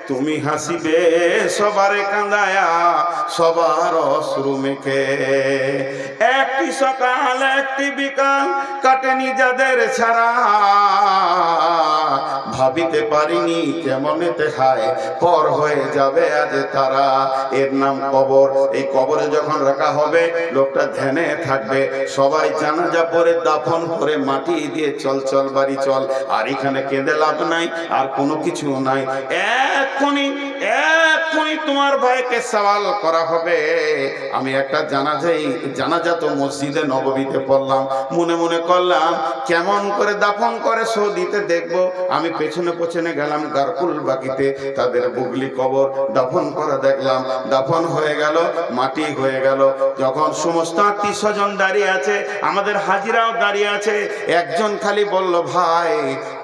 তুমি হাসিবে সবারে কাঁদায়া সবার অশ্রু মেখে। একটি সকাল একটি বিকাল কাটেনি যাদের ছাড়া, ভাবিতে পারিনি কেমনেতে হায় পর হয়ে যাবে আজ তারা। এর নাম কবর। এই কবরে যখন রাখা হবে, লোকটা ধ্যানে থাকবে, সবাই জানাজা পড়ে দাফন করে মাটি দিয়ে চল চল বাড়ি চল, আর এখানে কেঁদে লাভ নাই, আর কোনো কিছু নাই। এক্ষুনি তোমার ভাইকে সওয়াল করা হবে। আমি একটা জানাজা তো মসজিদে নববীতে পড়লাম, মনে মনে করলাম কেমন করে দাফন করে সৌদিতে দেখবো। আমি পেছনে পেছনে গেলাম গারকুল বাকিতে, তাদের বুগলি কবর দাফন করা দেখলাম, দাফন হয়ে গেল, মাটি হয়ে গেল। যখন সমস্ত আত্মীয় স্বজন দাঁড়িয়ে আছে, আমাদের হাজিরাও দাঁড়িয়ে আছে, একজন খালি বলল, ভাই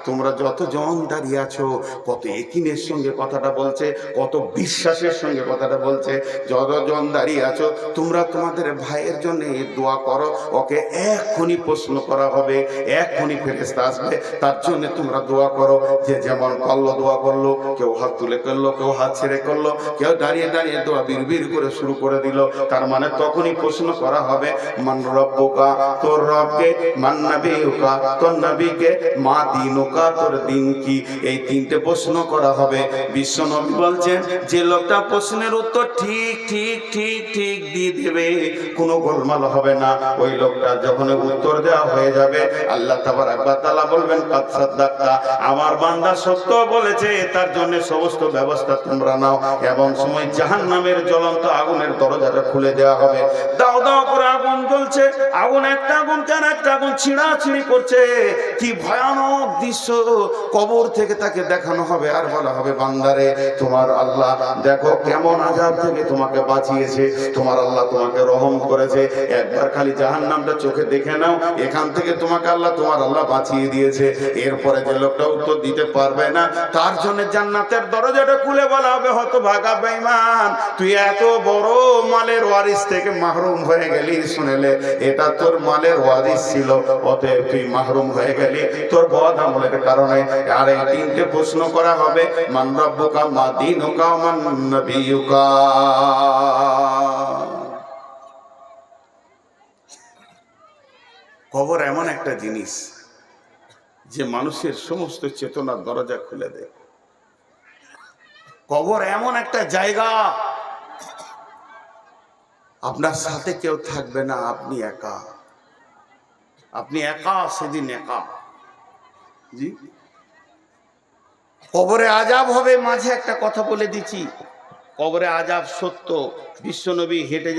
তোমরা যতজন দাঁড়িয়ে আছো, কত একিনের সঙ্গে কথাটা বলছে, কত বিশ্বাসের সঙ্গে কথাটা বলছে, যতজন দাঁড়িয়ে আছো তোমরা তোমাদের ভাইয়ের জন্য দোয়া করো, ওকে এক্ষুনি প্রশ্ন করা হবে, এক্ষুনি ফেরেশতা আসবে, তার জন্য তোমরা দোয়া করো। যে যেমন করলো দোয়া করলো, কেউ হাত তুলে করলো, কেউ হাত ছেড়ে করলো, কেউ দাঁড়িয়ে দাঁড়িয়ে দোয়া বিড়বিড় করে শুরু করে দিল। তার মানে তখনই প্রশ্ন করা হবে, মান রব্বুকা, তোর রবকে, মান নাবিয়ুকা, তোর নবীকে, মা দীনুকা, তোর দিন কি। এই তিনটে প্রশ্ন করা হবে। বিশ্ব নবী বলছেন, যে লোকটা প্রশ্নের উত্তর ঠিক ঠিক ঠিক ঠিক দিয়ে দেবে, কোনো গোলমাল হবে না, ওই লোকটা যখন উত্তর দেওয়া হয়ে যাবে, আল্লাহ তাবারক ওয়া তাআলা বলবেন, কাদ সাদ্দাকতা, আমার বান্দা সত্য বলেছে, তার জন্য সমস্ত ব্যবস্থা তোমরা নাও। এমন সময় জাহান্নামের জ্বলন্ত আগুনের দরজাটা খুলে দেওয়া হবে, দাও দাও করে আগুন জ্বলছে, আগুন একটা আগুন কেন একটা আগুন ছিঁড়াছিঁড়ি করছে, কি ভয়ানক দৃশ্য কবর থেকে তাকে দেখানো হবে। আর বলা হবে, বান্দারে তোমার আল্লাহ দেখো কেমন আযাব থেকে তোমাকে বাঁচিয়েছে, তোমার আল্লাহ তোমাকে রহম করেছে, একবার খালি জাহান্নামটা চোখে দেখে নাও, এখান থেকে তোমাকে তোমার আল্লাহ বাঁচিয়ে দিয়েছে। এরপরে যে লোকটা উত্তর দিতে পারবে না, তার জন্য জান্নাতের দরজাটা খুলে বলা হবে, হতভাগা বেঈমান, তুই এত বড় মালের ওয়ারিস থেকে মাহরুম হয়ে গেলি, শুনেলে এটা তোর মালের ওয়ারিস ছিল, অতএব তুই মাহরুম হয়ে গেলি তোর বদ আমলের কারণে। আর এই তিনটে প্রশ্ন করা হবে, মান রব্বুকা, মা দীনুকা, মান নাবিয়ুকা। কবর এমন একটা জিনিস যে মানুষের সমস্ত চেতনার দরজা খুলে দেয়। কবর এমন একটা জায়গা, আপনার সাথে কেউ থাকবে না, আপনি একা, আপনি একা, সেদিন একা। জি, কবরে আযাব হবে। মাঝে একটা কথা বলে দিচ্ছি, কবরে আযাব সত্য। বিশ্বনবী হেঁটে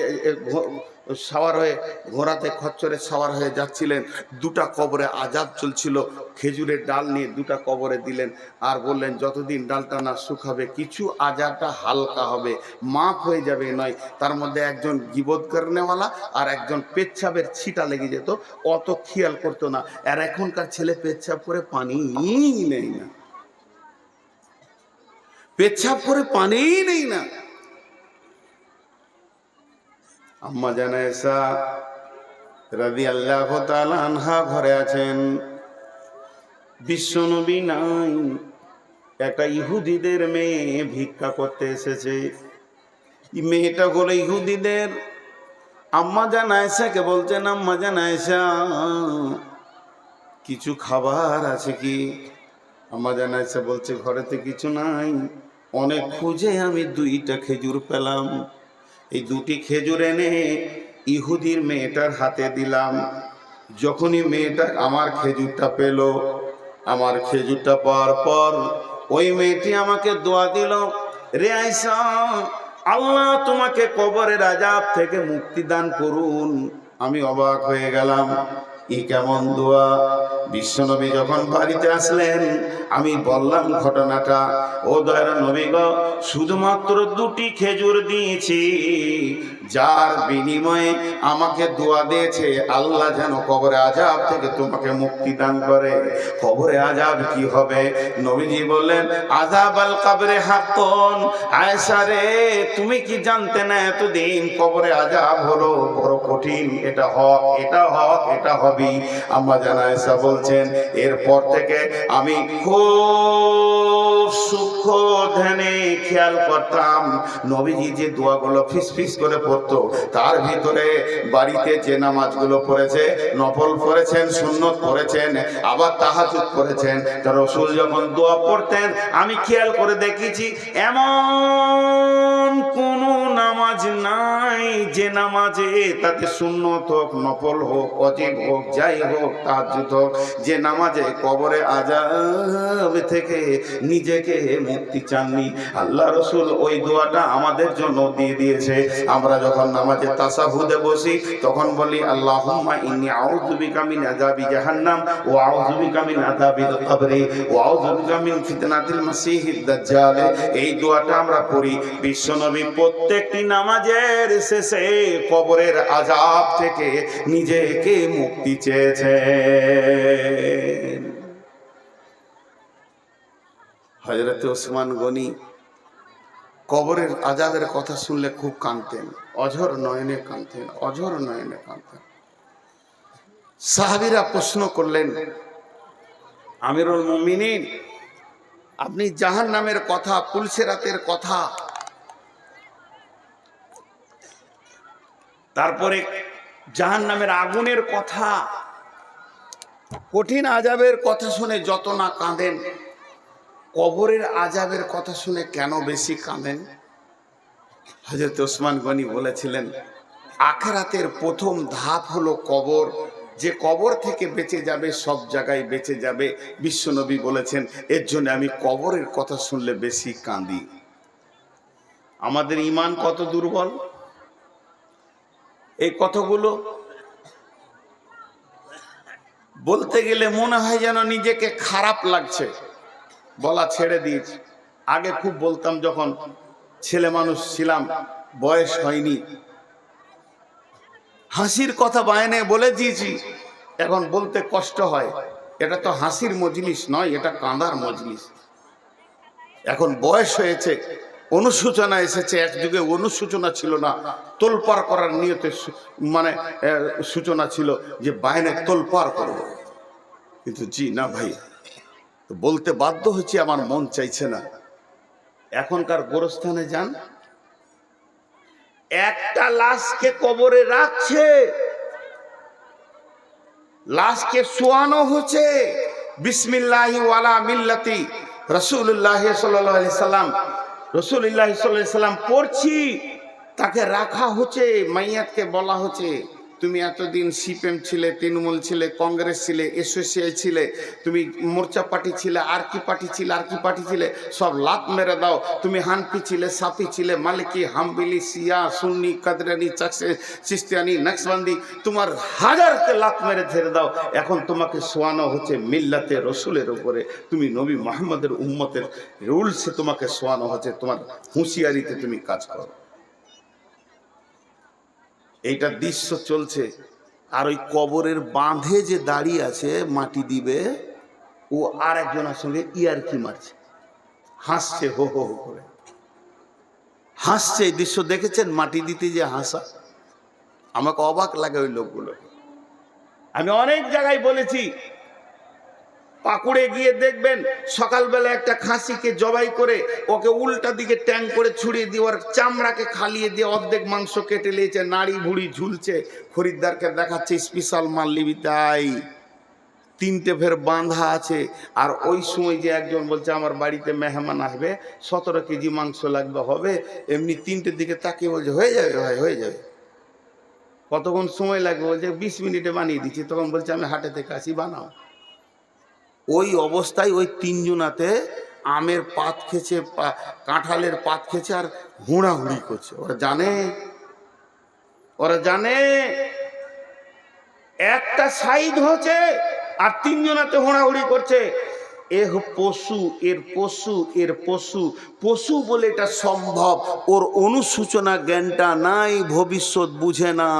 সাওয়ার হয়ে, ঘোড়াতে খচ্চরে সাওয়ার হয়ে যাচ্ছিলেন, দুটা কবরে আযাব চলছিল, খেজুরের ডাল নিয়ে দুটা কবরে দিলেন, আর বললেন যতদিন ডালটা না শুকাবে কিছু আযাবটা হালকা হবে, মাপ হয়ে যাবে নয়। তার মধ্যে একজন গীবত করেনেওয়ালা আর একজন পেচ্ছাবের ছিটা লেগে যেত, অত খেয়াল করতো না। আর এখনকার ছেলে পেচ্ছাব করে পানি নেই না, পেচ্ছাব করে পানি নেই না। আম্মা জান আয়েশা রাদিয়াল্লাহু তাআলা আনহা ঘরে আছেন, বিশ্বনবী নাই, একটা ইহুদিদের মেয়ে ভিক্ষা করতে এসেছে। মেয়েটা হলো ইহুদিদের। আম্মা জান আয়েশাকে বলছেন, আম্মা জান আয়েশা কিছু খাবার আছে কি? আম্মা জান আয়েশা বলছে, ঘরেতে কিছু নাই। অনেক খুঁজে আমি 2টা খেজুর পেলাম। এই 2টি খেজুর এনে ইহুদির মেয়েটার হাতে দিলাম। যখনই মেয়েটা আমার খেজুরটা পেল, আমার খেজুরটা পাওয়ার পর ওই মেয়েটি আমাকে দোয়া দিল, রে আয়েশা, আল্লাহ তোমাকে কবরের আযাব থেকে মুক্তি দান করুন। আমি অবাক হয়ে গেলাম, ই কেমন দোয়া! বিশ্বনবী যখন বাড়িতে আসলেন আমি বললাম ঘটনাটা, ও দয়ার নবী গো, শুধুমাত্র 2টি খেজুর দিয়েছি, যার বিনিময়ে আমাকে দোয়া দিয়েছে আল্লাহ যেন কবরে আযাব থেকে তোমাকে মুক্তি দান করে। কবরে আযাব কি হবে? নবীজি বললেন, আযাব আল কবরে হাক্কুন। আয়েশা রে, তুমি কি জানতে না এতদিন কবরে আযাব হলো বড় কঠিন? এটা হক, এটা হক, এটা হবি। আম্মা জান আয়েশা বলছেন, এরপর থেকে আমি খুব সূক্ষ্ম ধ্যানে খেয়াল করতাম নবীজি যে দোয়াগুলো ফিস ফিস করে পড়তো, তার ভিতরে বাড়িতে যে নামাজগুলো পড়েছে, নফল পড়েছেন, সুন্নত পড়েছেন, আবার তাহাজ্জুদ পড়েছেন, রাসূল যখন দোয়া পড়তেন আমি খেয়াল করে দেখেছি এমন কোন নামাজ নাই যে নামাজে তাতে সুন্নত হোক, নফল হোক, ওয়াজিব হোক, যাই হোক, তাহাজ্জুদ হোক, যে নামাজে কবরে আযাব থেকে নিজেকে মুক্তি চাননি। আল্লাহ রাসূল ওই দোয়াটা আমাদের জন্য দিয়ে দিয়েছে। আমরা যখন নামাজে তাশাহুদে বসি তখন বলি, আল্লাহুম্মা ইন্নী আউযু বিকা মিন আযাবি জাহান্নাম ওয়া আউযু বিকা মিন আযাবিল কবরি ওয়া আউযু বিকা মিন ফিতনাতিল মাসীহিদ দাজ্জাল। এই দোয়াটা আমরা পড়ি। বিশ্বনবী প্রত্যেকটি নামাজের শেষে কবরের আযাব থেকে নিজেকে মুক্তি চেয়েছেন। হযরত ওসমান গনি কবরের আযাবের কথা শুনলে খুব কাঁদতেন, অঝর নয়নে কাঁদতেন, অঝর নয়নে কাঁদতেন। সাহাবীরা প্রশ্ন করলেন, আমিরুল মুমিনিন, আপনি জাহান্নামের কথা, পুলসিরাতের কথা, তারপরে জাহান্নামের আগুনের কথা, কঠিন আযাবের কথা শুনে যত না কাঁদেন, কবরের আযাবের কথা শুনে কেন বেশি কাঁদেন? হযরত ওসমান গনি বলেছিলেন, আখিরাতের প্রথম ধাপ হলো কবর। যে কবর থেকে বেঁচে যাবে সব জায়গায় বেঁচে যাবে, বিশ্বনবী বলেছেন। এর জন্য আমি কবরের কথা শুনলে বেশি কাঁদি। আমাদের ঈমান কত দুর্বল! এই কথাগুলো বলতে গেলে মনে হয় যেন নিজেকে খারাপ লাগছে, বলা ছেড়ে দিয়েছি। আগে খুব বলতাম, যখন ছেলে মানুষ ছিলাম, বয়স হয়নি, হাসির কথা বায়নে বলে দিয়েছি, এখন বলতে কষ্ট হয়। এটা তো হাসির মজলিস নয়, এটা কাঁদার মজলিস। এখন বয়স হয়েছে, অনুশোচনা এসেছে। এক যুগে অনুশোচনা ছিল না, তোলপাড় করার নিয়তে মানে সূচনা ছিল যে বায়নে তোলপাড় করব। কিন্তু জি না ভাই, বলতে বাধ্য হচ্ছে, আমার মন চাইছে না। এখনকার গোরস্থানে যান, একটা লাশকে কবরে রাখছে, লাশকে শোয়ানো হচ্ছে, বিসমিল্লাহি ওয়ালা মিল্লাতি রাসূলুল্লাহ সাল্লাল্লাহু আলাইহি সাল্লাম, রাসূলুল্লাহ সাল্লাল্লাহু আলাইহি সাল্লাম পড়ছি, তাকে রাখা হচ্ছে। মাইয়াতকে বলা হচ্ছে, তুমি এতদিন সিপিএম ছিলে, তৃণমূল ছিলে, কংগ্রেস ছিলে, এসোসিয়াই ছিলে, তুমি মোর্চা পার্টি ছিলে, আর কি পার্টি ছিলে, আর কি পার্টি ছিলে, সব লাত মেরে দাও। তুমি হানফি ছিলে, সাফি ছিলে, মালিকি, হাম্বলি, শিয়া, সুন্নি, কাদরানি, চিশতিয়ানি, নকশবন্দি, তোমার হাজারকে লাত মেরে ছেড়ে দাও। এখন তোমাকে শোয়ানো হচ্ছে মিল্লাতে রসুলের উপরে, তুমি নবী মুহাম্মদের উম্মতের রুলসে তোমাকে শোয়ানো হচ্ছে, তোমার হুঁশিয়ারিতে তুমি কাজ করো। এইটা দৃশ্য চলছে। আর ওই কবরের বাঁধে যে দাঁড়িয়ে আছে মাটি দিবে, ও আর একজনের সঙ্গে ইয়ারকি মারছে, হাসছে, হো হো হো করে হাসছে। এই দৃশ্য দেখেছেন? মাটি দিতে যে হাসা, আমাকে অবাক লাগে ওই লোকগুলো। আমি অনেক জায়গায় বলেছি, পাকুড়ে গিয়ে দেখবেন সকালবেলা একটা খাসিকে জবাই করে ওকে উল্টা দিকে ট্যাং করে ছুড়িয়ে দিয়ে ওর চামড়াকে খালিয়ে দিয়ে অর্ধেক মাংস কেটে নিয়েছে, নাড়ি ভুড়ি ঝুলছে, খরিদ্দারকে দেখাচ্ছে স্পেশাল মাল নিবি তাই। তিনটে ফের বাঁধা আছে। আর ওই সময় যে একজন বলছে আমার বাড়িতে মেহমান আসবে, 17 কেজি মাংস লাগবে, হবে, এমনি তিনটের দিকে তাকিয়ে বলছে হয়ে যাবে ভাই, হয়ে যাবে। কতক্ষণ সময় লাগবে? বলছে 20 মিনিটে বানিয়ে দিচ্ছি। তখন বলছে আমি হাটে থেকে আসি, বানাও। ওই অবস্থায় ওই তিনজনাতে আমের পাত খেছে, কাঁঠালের পাত খেছে আর হুড়াহুড়ি করছে। ওরা জানে একটা সাইড হচ্ছে আর তিনজনাতে হুড়াহুড়ি করছে। পশু, এর পশু বলে এটা সম্ভব। ওর অনুসূচনা জ্ঞানটা নাই, ভবিষ্যৎ বুঝে না।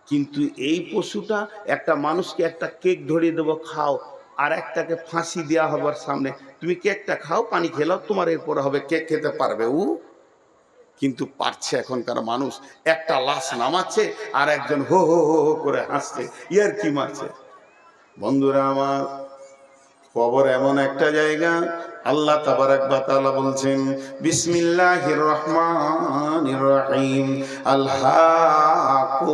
কিন্তু এই পশুটা একটা মানুষকে একটা কেক ধরিয়ে দেবো, খাও, আর একটাকে ফাঁসি দেওয়া হবার সামনে, তুমি কেকটা খাও, পানি খেলাও, তোমার এরপরে হবে, কেক খেতে পারবে ও? কিন্তু পারছে এখনকার মানুষ। একটা লাশ নামাচ্ছে আর একজন হো হো হো হো করে হাসছে, ইয়ার কি মারছে। বন্ধুরা আমার, কবর এমন একটা জায়গা, আল্লাহ তাবারাক ওয়া তাআলা বলছেন বিসমিল্লাহির রহমানির রহিম, আলহাকুমুত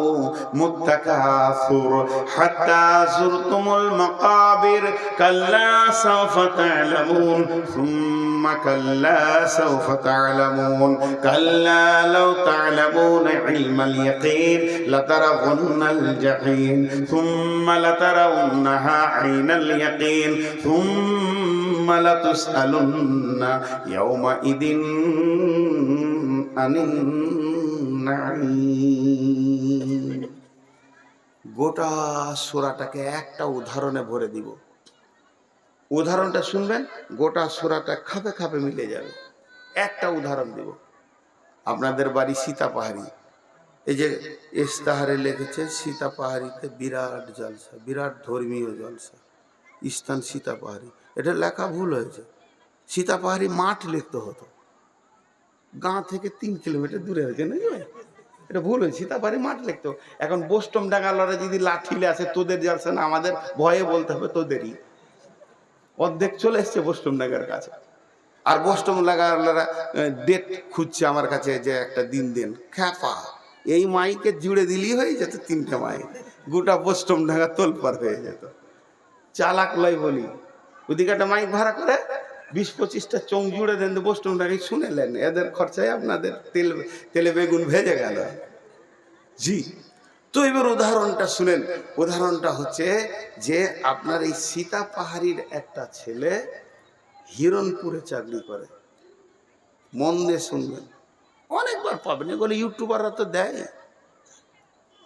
তাকাসুর হাত্তা যুরতুমুল মাকাবির, কাল্লা সাওফা তা'লামুন সুম্মা কাল্লা সাওফা তা'লামুন, কাল্লা লাউ তা'লামুনা ইলমাল ইয়াকিন লাতারাউন্নাল জাহিম সুম্মা লাতারাউন্নাহা আইনাল ইয়াকিন সুম্মা লাতুসআলুন্না ইয়াওমাইদিন আনিন নাঈম। গোটা সূরাটাকে একটা উদাহরণে ভরে দিব। উদাহরণটা শুনবেন, গোটা সূরাটা খাপে খাপে মিলে যাবে। একটা উদাহরণ দিব। আপনাদের বাড়ি সীতাপাহাড়ি, এই যে ইস্তাহারে লিখেছে সীতাপাহাড়িতে বিরাট জলসা, বিরাট ধর্মীয় জলসা, স্থান সীতাপাহাড়ি। এটা লেখা ভুল হয়েছে, সীতাপাহাড়ি মাঠ লিখতে হতো, গাঁ থেকে 3 কিলোমিটার দূরে হয়েছে না, এটা ভুল হয়েছে, সীতাপাহাড়ি মাঠ লিখতো। এখন বোস্টম ডাঙ্গালরা যদি লাঠিলে আসে, তোদের জলসা না, আমাদের ভয়ে বলতে হবে তোদেরই। অর্ধেক চলে এসছে বোস্টম ডাঙ্গার কাছে, আর বোস্টম লাগালারা ডেট খুঁজছে আমার কাছে যে একটা দিন দেন। খ্যাপা, এই মাইকে জুড়ে দিলেই হয়ে যেত 3টে মাইক, গোটা বোস্টম ঢাকা তোলপার হয়ে যেত। চালাক লয় বলি, ওদিকে একটা মাইক ভাড়া করে 20-25টা চোখ জুড়ে দেন, বোস্টম ঢাকায় শুনেলেন, এদের খরচায় আপনাদের তেলে বেগুন ভেজে গেল। জি, তো এবার উদাহরণটা শুনেন। উদাহরণটা হচ্ছে যে আপনার এই সীতাপাহাড়ির একটা ছেলে হিরণপুরে চাকরি করে। মন দিয়ে শুনবেন, অনেকবার পাবেন, এগুলো ইউটিউবাররা তো দেয়।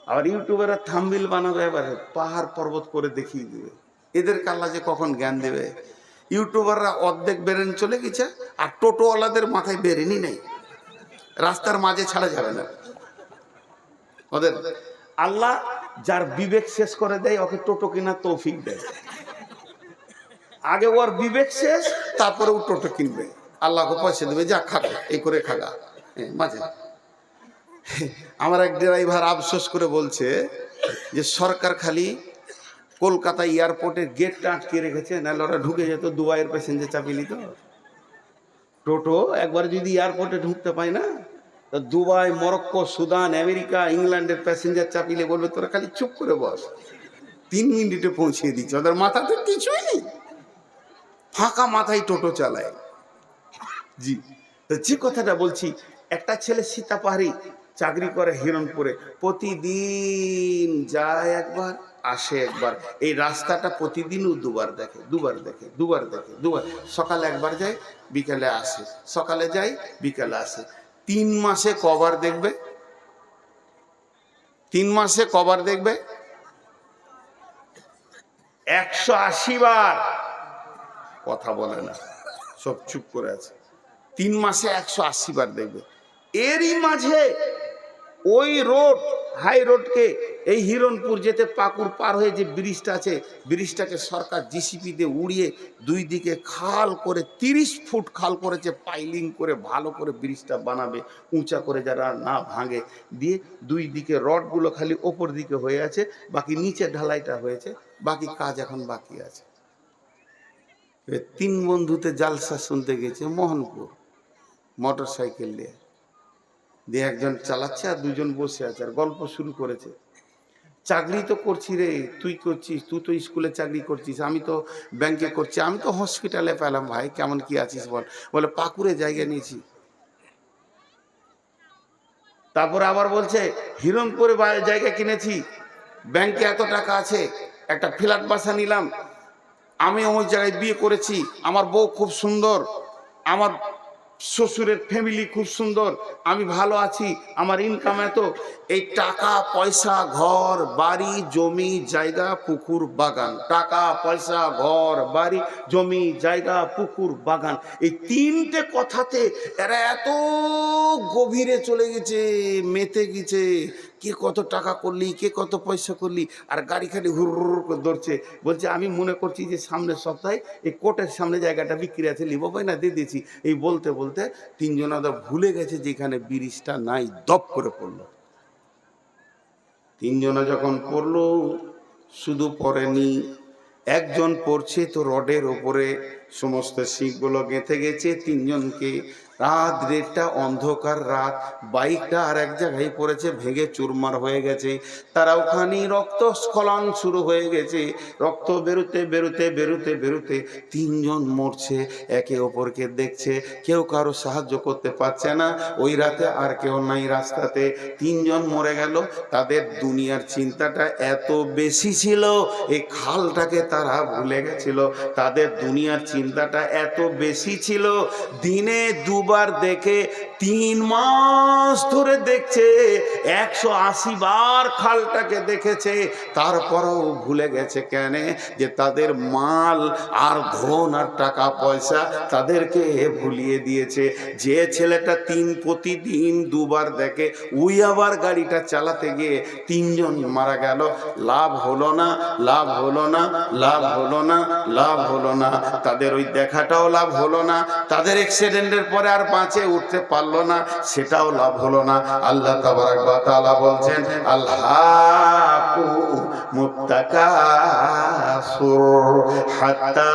আবার ইউটিউবাররা থাম্বনেল বানাবে, এবারে পাহাড় পর্বত করে দেখিয়ে দিবে। এদের কাল্লা যে কখন জ্ঞান দেবে। ইউটিউবাররা অর্ধেক বেরেন চলে গেছে, আর টোটোওয়ালাদের মাথায় বেরেনই নেই, রাস্তার মাঝে ছাড়া যাবে না ওদের। আল্লাহ যার বিবেক শেষ করে দেয়, ওকে টোটো কেনার তৌফিক দেয়। আগে ওর বিবেক শেষ, তারপরে ও টোটো কিনবে, আল্লাহকে পয়সা দেবে, যা খাগা, এই করে খাগা। মাঝে আমার এক ড্রাইভার আফসোস করে বলছে যে সরকার খালি কলকাতা এয়ারপোর্টের গেটটা আটকে রেখেছে, নাহলে ওরা ঢুকে যেত, দুবাইয়ের প্যাসেঞ্জার চাপিয়ে নিত। টোটো একবার যদি এয়ারপোর্টে ঢুকতে পায় না, তো দুবাই, মরক্কো, সুদান, আমেরিকা, ইংল্যান্ডের প্যাসেঞ্জার চাপিলে বলবে তোরা খালি চুপ করে বস, 3 মিনিটে পৌঁছিয়ে দিচ্ছে। ওদের মাথাতে কিছুই নেই, ফাঁকা মাথায় টোটো চালায়। জি, তো যে কথাটা বলছি, একটা ছেলে সীতাপাহাড়ি চাকরি করে হিরণপুরে, প্রতিদিন যায় একবার, আসে একবার। এই রাস্তাটা প্রতিদিনও দুবার দেখে। সকালে একবার যায়, বিকেলে আসে, সকালে যায়, বিকেলে আসে। 3 মাসে কবার দেখবে? 3 মাসে কবার দেখবে? 180 বার। কথা বলে না, সব চুপ করে আছে। 3 মাসে 180 বার দেখবে। এরই মাঝে ওই রোড, হাই রোডকে, এই হিরণপুর যেতে পাকুর পার হয়ে যে ব্রিজটা আছে, ব্রিজটাকে সরকার জিসিপি দিয়ে উড়িয়ে 2 দিকে খাল করে 30 ফুট খাল করেছে, পাইলিং করে ভালো করে ব্রিজটা বানাবে, উঁচা করে যারা না ভাঙে দিয়ে। 2 দিকে রডগুলো খালি ওপর দিকে হয়ে আছে, বাকি নিচে ঢালাইটা হয়েছে, বাকি কাজ এখন বাকি আছে। 3 বন্ধুতে জালসা শুনতে গেছে মোহনপুর, মোটর সাইকেল দিয়ে একজন চালাচ্ছে আর 2জন বসে আছে, আর গল্প শুরু করেছে। চাকরি তো করছি রে, তুই করছিস, তুই তো স্কুলে চাকরি করছিস, আমি তো ব্যাংকে করছি, আমি তো হসপিটালে পেলাম। ভাই কেমন কি আছিস বল? বলে পাকুড়ে জায়গা নিয়েছি। তারপরে আবার বলছে হিরণপুরে জায়গা কিনেছি, ব্যাংকে এত টাকা আছে, একটা ফ্ল্যাট বাসা নিলাম, আমি ওই জায়গায় বিয়ে করেছি, আমার বউ খুব সুন্দর, আমার শ্বশুরের ফ্যামিলি খুব সুন্দর, আমি ভালো আছি, আমার ইনকাম এত। এই টাকা পয়সা ঘর বাড়ি জমি জায়গা পুকুর বাগান, টাকা পয়সা ঘর বাড়ি জমি জায়গা পুকুর বাগান, এই তিনটে কথাতে এরা এত গভীরে চলে গেছে, মেতে গেছে। কে কত টাকা করলি, কে কত পয়সা করলি, আর গাড়ি খালি হুর করে ধরছে। বলছে আমি মনে করছি যে সামনের সপ্তাহে এই কোর্টের সামনে জায়গাটা বিক্রি আছে, লিবো ভাই না দিয়ে দিয়েছি। এই বলতে বলতে তিনজন ভুলে গেছে যেখানে ব্রিজটা নাই, দপ করে পড়লো। তিনজনে যখন পড়লো, শুধু পড়েনি, একজন পড়ছে তো রডের ওপরে সমস্ত শিখগুলো গেঁথে গেছে তিনজনকে। রাত দেড়টা, অন্ধকার রাত, বাইকটা আর এক জায়গায় পড়েছে, ভেঙে চুরমার হয়ে গেছে। তারা ওখানে রক্তস্খলন শুরু হয়ে গেছে, রক্ত বেরোতে বেরোতে বেরোতে বেরোতে তিনজন মরছে, একে অপরকে দেখছে, কেউ কারো সাহায্য করতে পারছে না। ওই রাতে আর কেউ নাই রাস্তাতে, তিনজন মরে গেল। তাদের দুনিয়ার চিন্তাটা এত বেশি ছিল, এই খালটাকে তারা ভুলে গেছিল। তাদের দুনিয়ার চিন্তাটা এত বেশি ছিল, দিনে দুবার দেখে 3 মাস ধরে দেখছে, 180 বার খালটাকে দেখেছে, তারপরেও ভুলে গেছে। কেন? যে তাদের মাল আর ধন আর টাকা পয়সা তাদেরকে ভুলিয়ে দিয়েছে। যে ছেলেটা প্রতিদিন দুবার দেখে, ওই আবার গাড়িটা চালাতে গিয়ে তিনজন মারা গেল। লাভ হলো না, লাভ হলো না, লাভ হলো না, লাভ হলো না। তাদের ওই দেখাটাও লাভ হলো না, তাদের অ্যাক্সিডেন্টের পরে আর বাঁচে উঠতে পারলো না, সেটাও লাভ হলো না। আল্লাহ তাবারাক ওয়া তাআলা বলছেন আল্লাহু মুত্তাকাসুর হাত্তা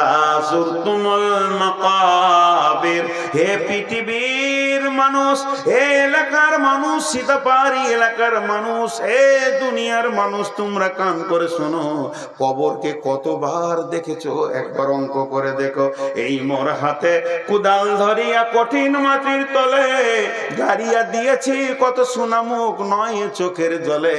যুরতুমুল মাকাবির। হে পৃথিবীর মানুষ, হে এলাকার মানুষ, সীতাপাড়ি এলাকার মানুষ, হে দুনিয়ার মানুষ, তোমরা কান করে শোনো। কবরকে কতবার দেখেছো একবার অঙ্ক করে দেখো। এই মোর হাতে কুদাল ধরিয়া কঠিন মাটির তলে গাড়িয়া দিয়েছি কত সোনামুখ নয় চোখের জলে।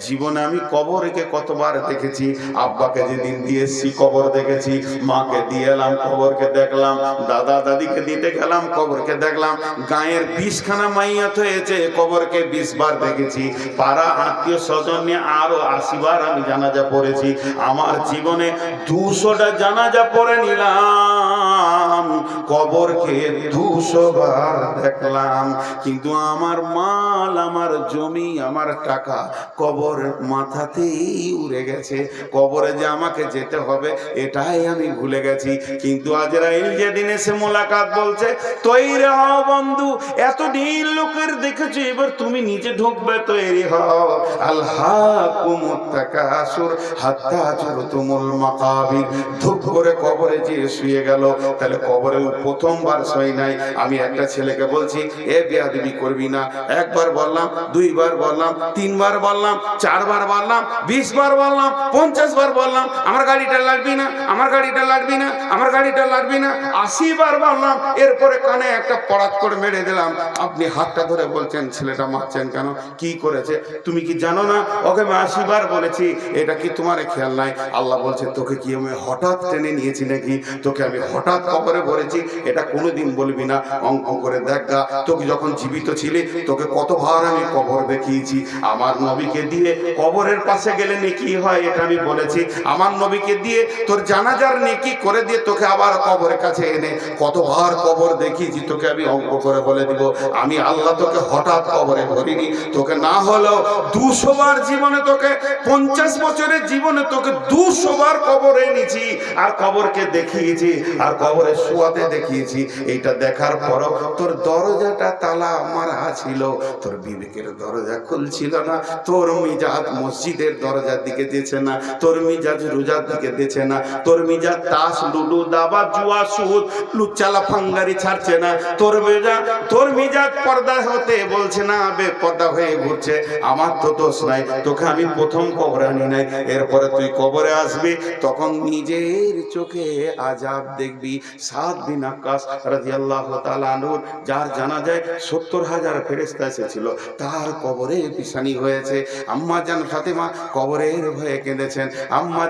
জীবনে আমি কবরকে কতবার দেখেছি। আব্বাকে যেদিন দিয়েছি কবর দেখেছি, মাকে দিয়ে এলাম কবরকে দেখলাম, দাদা দাদিকে দিতে গেলাম কবরকে দেখলাম, গায়ের 20খানা মাইয়াত হয়েছে কবরকে 20 বার দেখেছি। পাড়া আত্মীয় স্বজন নিয়ে আরো 80 বার আমি জানাজা পড়েছি। আমার জীবনে 200টা জানাজা পড়ে নিলাম, কবরকে 200 বার দেখলাম। কিন্তু আমার মাল, আমার জমি, আমার টাকা কবর মাথাতেই উড়ে গেছে। কবরে যে আমাকে যেতে হবে এটাই আমি ভুলে গেছি। কিন্তু আজরাইল যেদিন এসে মোলাকাত বলছে তৈরি হও বন্ধু, এতদিন লোকের দেখেছো, এবার তুমি নিজে ঢুকবে, তৈরি হও। আল্লাহকুমুত তাকাসুর হাত্তা যুরতুমুল মাকাবির। ধুপ করে কবরে যে শুয়ে গেল। তাহলে কবরে প্রথমবার শোয় নাই। আমি একটা ছেলেকে বলছি, এ বেয়াদবি করবি না। একবার বললাম, 2 বার বললাম, 3 বার বললাম, 4 বার বললাম, 20 বার বললাম, 50 বার বললাম, আমার গাড়িটা লাগবি না, আমার গাড়িটা লাগবি না, আমার গাড়িটা লাগবি না, 80 বার বললাম। এরপরে কানে একটা পড়াত করে মেরে দিলাম। আপনি হাতটা ধরে বলছেন ছেলেটা মারছেন কেন, কি করেছে? তুমি কি জানো না ওকে আমি 80 বার বলেছি? এটা কি তোমার খেয়াল নাই? আল্লাহ বলছে তোকে কি আমি হঠাৎ টেনে নিয়েছি নাকি? তোকে আমি হঠাৎ কবরে ভরেছি? এটা কোনোদিন বলবি না। অঙ্ক করে দেখা, তোকে যখন জীবিত ছিলি তোকে কতবার আমি কবর দেখিয়েছি। আমার নবীকে দিয়ে কবরের পাশে গেলে নেকি হয় এটা আমি বলেছি। আমার নবীকে দিয়ে তোর জানাজার নেকি করে দিয়ে তোকে আবার কবরের কাছে এনে কতবার কবর দেখিয়েছি তোকে আমি অঙ্ক করে বলে দিব। আমি আল্লাহ তোকে হঠাৎ কবরে ভরিনি। তোকে না হলেও 200 বার জীবনে, তোকে 50 বছরের জীবনে তোকে 200 বার কবরে এনেছি আর কবরকে দেখিয়েছি। আর কবরে শুয়াতে দেখিয়েছি। এইটা দেখার পর তোর দরজাটা তালা মারা ছিল, তোর বিবেকের দরজা খুলছিল না, তোর মিজাজ মসজিদের দরজার দিকে দিয়েছে না, তোর মিজাজ রোজার দিকে দিয়েছে না, তোর মিজাজ তাস লুডু দাবা জুয়া সুদ লুচ্চালা ফাঙ্গারি ছাড়ছে না, তোর মিজাজ পর্দা হতে বলছে না, বেপর্দা হয়ে ঘুরছে। আমার তো দোষ নাই, তোকে আমি প্রথম কবরে আনি নাই। এরপরে তুই কবরে আসবি, তখন নিজের চোখে আযাব দেখবি। সাদ বিন আক্কাস রাদিয়াল্লাহু তাআলা আনহু, যার জানাজায় ৭০,০০০ ফেরেশতা এসেছিল, তার কবরে পিছানি হয়েছে। আম্মা জান ফাতেমা কবরের ভয়ে কেঁদেছেন, আম্মা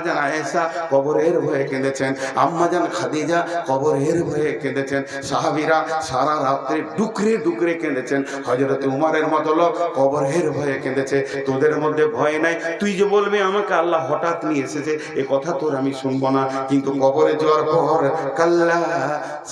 জান আয়েশা কবরের ভয়ে কেঁদেছেন, আম্মা জান খাদিজা কবরের ভয়ে কেঁদেছেন। সাহাবীরা সারা রাত্রে ডুকরে ডুকরে কেঁদেছেন। হযরত উমরের মতো লোক কবরের ভয়ে কেঁদেছে। তোদের মধ্যে ভয় নাই, তুই যে বলবি আমাকে আল্লাহ হঠাৎ নিয়ে এসেছে, এ কথা তোর আমি শুনবো না। কিন্তু কবরে যাওয়ার পর কাল্লা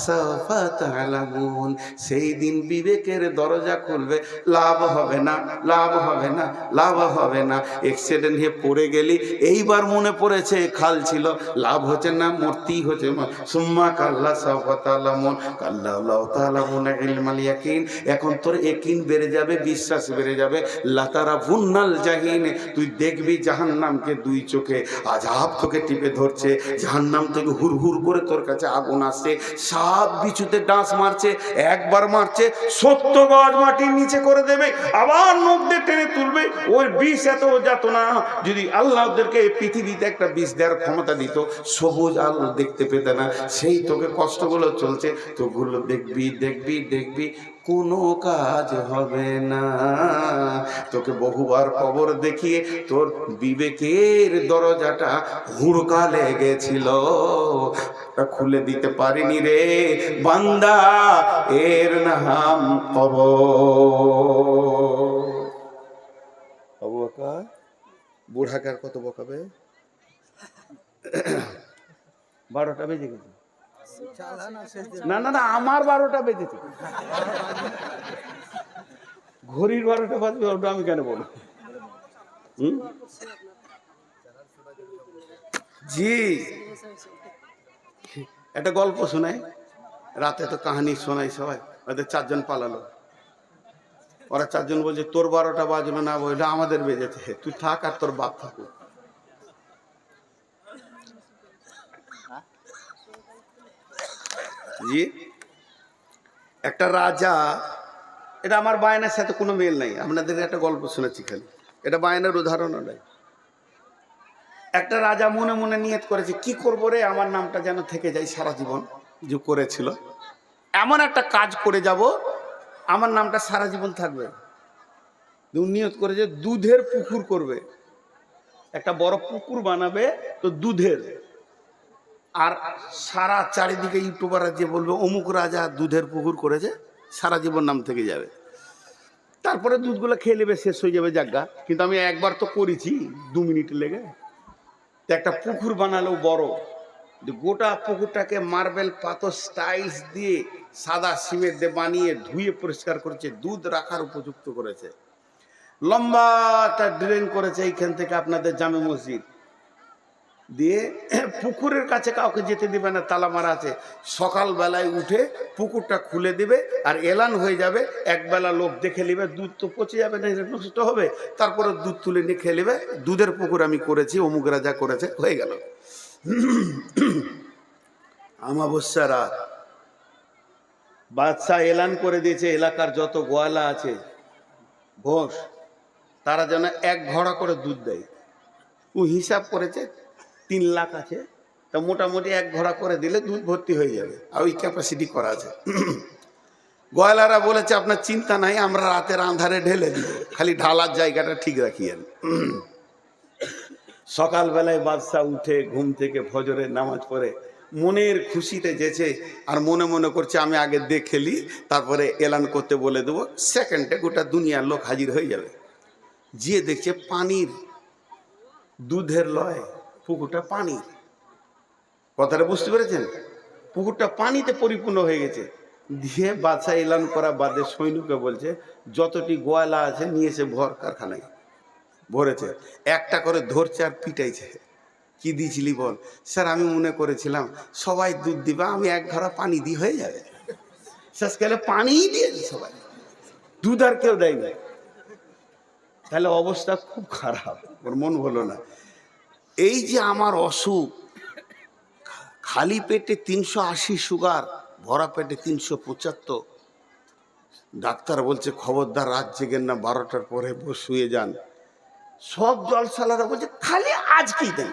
সাওফা তা'লামুন, সেই দিন বিবেকের দরজা খুলবে, লাভ হবে না, লাভ হবে না, লাভ হবে না। অ্যাক্সিডেন্ট হয়ে পড়ে গেলি, এইবার মনে পড়েছে খাল ছিল, লাভ হচ্ছে না, মূর্তি হচ্ছে। সুম্মা কাল্লা সাওফা তা'লামুন কাল্লা লাউ তা'লামুনা ইলমাল ইয়াকিন, এখন তোর ইয়াকিন বেড়ে যাবে, বিশ্বাস বেড়ে যাবে। লাতারাবুন্নাল জাহিন, তুই দেখবি জাহান্নামকে দুই চোখে, আযাব তোকে টিপে ধরছে, জাহান্নাম থেকে হুর হুর করে তোর কাছে আগুন আসছে, সাপ বিছুতে ডাঁস মারছে, একবার মারছে ৭০ গজ মাটির নিচে করে দেবে, আবার নখ দিয়ে টেনে তুলবে। ওই বিষ এত যাতনা, যদি আল্লাহ ওদেরকে পৃথিবীতে একটা বিষ দেওয়ার ক্ষমতা দিত, সবুজ আলো দেখতে পেতে না। সেই তোকে কষ্টগুলো চলছে, তোগুলো দেখবি দেখবি দেখবি, কোনো কাজ হবে না। তোকে বহুবার কবর দেখিয়ে তোর বিবেকের দরজাটা হুড়কা লেগেছিল, খুলে দিতে পারিনি রে বান্দা, এর নাম কবর। আবু বকর বুড়াকার কত বকাবে? 12টা বেজে গেছে। না না না, আমার 12টা বেজেছে, ঘড়ির 12টা বাজবে, ওটা আমি কেন বলবো? জি, একটা গল্প শোনাই, রাতে তো কাহিনী শোনাই সবাই। ওদের 4 জন পালালো, ওরা 4 জন বলছে তোর 12টা বাজলো না, বললো আমাদের বেজেছে, তুই থাক আর তোর বাপ থাকুক। জি, একটা রাজা, এটা আমার বায়নার সাথে কোনো মিল নাই, আপনাদের একটা গল্প শুনেছি খালি, এটা বায়নার উদাহরণ নয়। একটা রাজা মনে মনে নিয়ত করেছে, কি করবো রে, আমার নামটা যেন থেকে যায় সারা জীবন, যে করেছিল এমন একটা কাজ করে যাব, আমার নামটা সারা জীবন থাকবে। নিয়ত করেছে দুধের পুকুর করবে, একটা বড় পুকুর বানাবে, তো দুধের, আর সারা চারিদিকে ইউটিউবাররা যে বলবে অমুক রাজা দুধের পুকুর করেছে, সারা জীবন নাম থেকে যাবে। তারপরে দুধগুলো খেয়ে নেবে, শেষ হয়ে যাবে জায়গা। কিন্তু আমি একবার তো করেছি 2 মিনিট লেগে, তো একটা পুকুর বানালো বড়, গোটা পুকুরটাকে মার্বেল পাথর স্টাইলস দিয়ে সাদা সিমেন্ট দিয়ে বানিয়ে ধুয়ে পরিষ্কার করেছে, দুধ রাখার উপযুক্ত করেছে, লম্বা একটা ড্রেন করেছে এইখান থেকে আপনাদের জামে মসজিদ দিয়ে, পুকুরের কাছে কাউকে যেতে দিবে না, তালা মারা আছে। সকালবেলায় উঠে পুকুরটা খুলে দিবে, আর এলান হয়ে যাবে, একবেলা লোক দেখে নেবে, দুধ তো পচে যাবে না, নষ্ট হবে, তারপরে দুধ তুলে নিয়ে খেয়ে নেবে, দুধের পুকুর আমি করেছি, অমুক রাজা করেছে, হয়ে গেল। আমাবস্যা রাত, বাদশাহ এলান করে দিয়েছে, এলাকার যত গোয়ালা আছে ঘোষ, তারা যেন 1 ঘড়া করে দুধ দেয়। ও হিসাব করেছে 3 লাখ আছে, তা মোটামুটি 1 ঘড়া করে দিলে দুধ ভর্তি হয়ে যাবে, আর ওই ক্যাপাসিটি করা আছে। গোয়ালারা বলেছে আপনার চিন্তা নাই, আমরা রাতের আন্ধারে ঢেলে দিব, খালি ঢালার জায়গাটা ঠিক রাখিয়েন। সকালবেলায় বাদশাহ উঠে ঘুম থেকে ফজরের নামাজ পড়ে মনের খুশিতে যেছে, আর মনে মনে করছে আমি আগে দেখেলি, তারপরে এলান করতে বলে দেবো, সেকেন্ডে গোটা দুনিয়ার লোক হাজির হয়ে যাবে। যে দেখছে পানির, দুধের লয়, পুকুরটা পানির, কথাটা বুঝতে পেরেছেন? পুকুরটা পানিতে পরিপূর্ণ হয়ে গেছে। দিয়ে বাদশাহ এলান করা বাদে সৈন্যকে বলছে যতটি গোয়ালা আছে নিয়ে এসে ভর কারখানায় ভরেছে, একটা করে ধরছে আর পিটাইছে, কি দিয়েছিলি বল? স্যার আমি মনে করেছিলাম সবাই দুধ দিবা, আমি এক ঘড়া পানি দিয়ে হয়ে যাবে। শেষকালে পানিই দিয়েছে সবাই, দুধ আর কেউ দেয়নি। তাহলে অবস্থা খুব খারাপ, ওর মন হলো না। এই যে আমার অসুখ, খালি পেটে 380 সুগার, ভরা পেটে 375। ডাক্তার বলছে খবরদার রাত জেগেন না, 12টার পরে শুয়ে যান। সব জলসালারা বলছে খালি আজকেই দেন।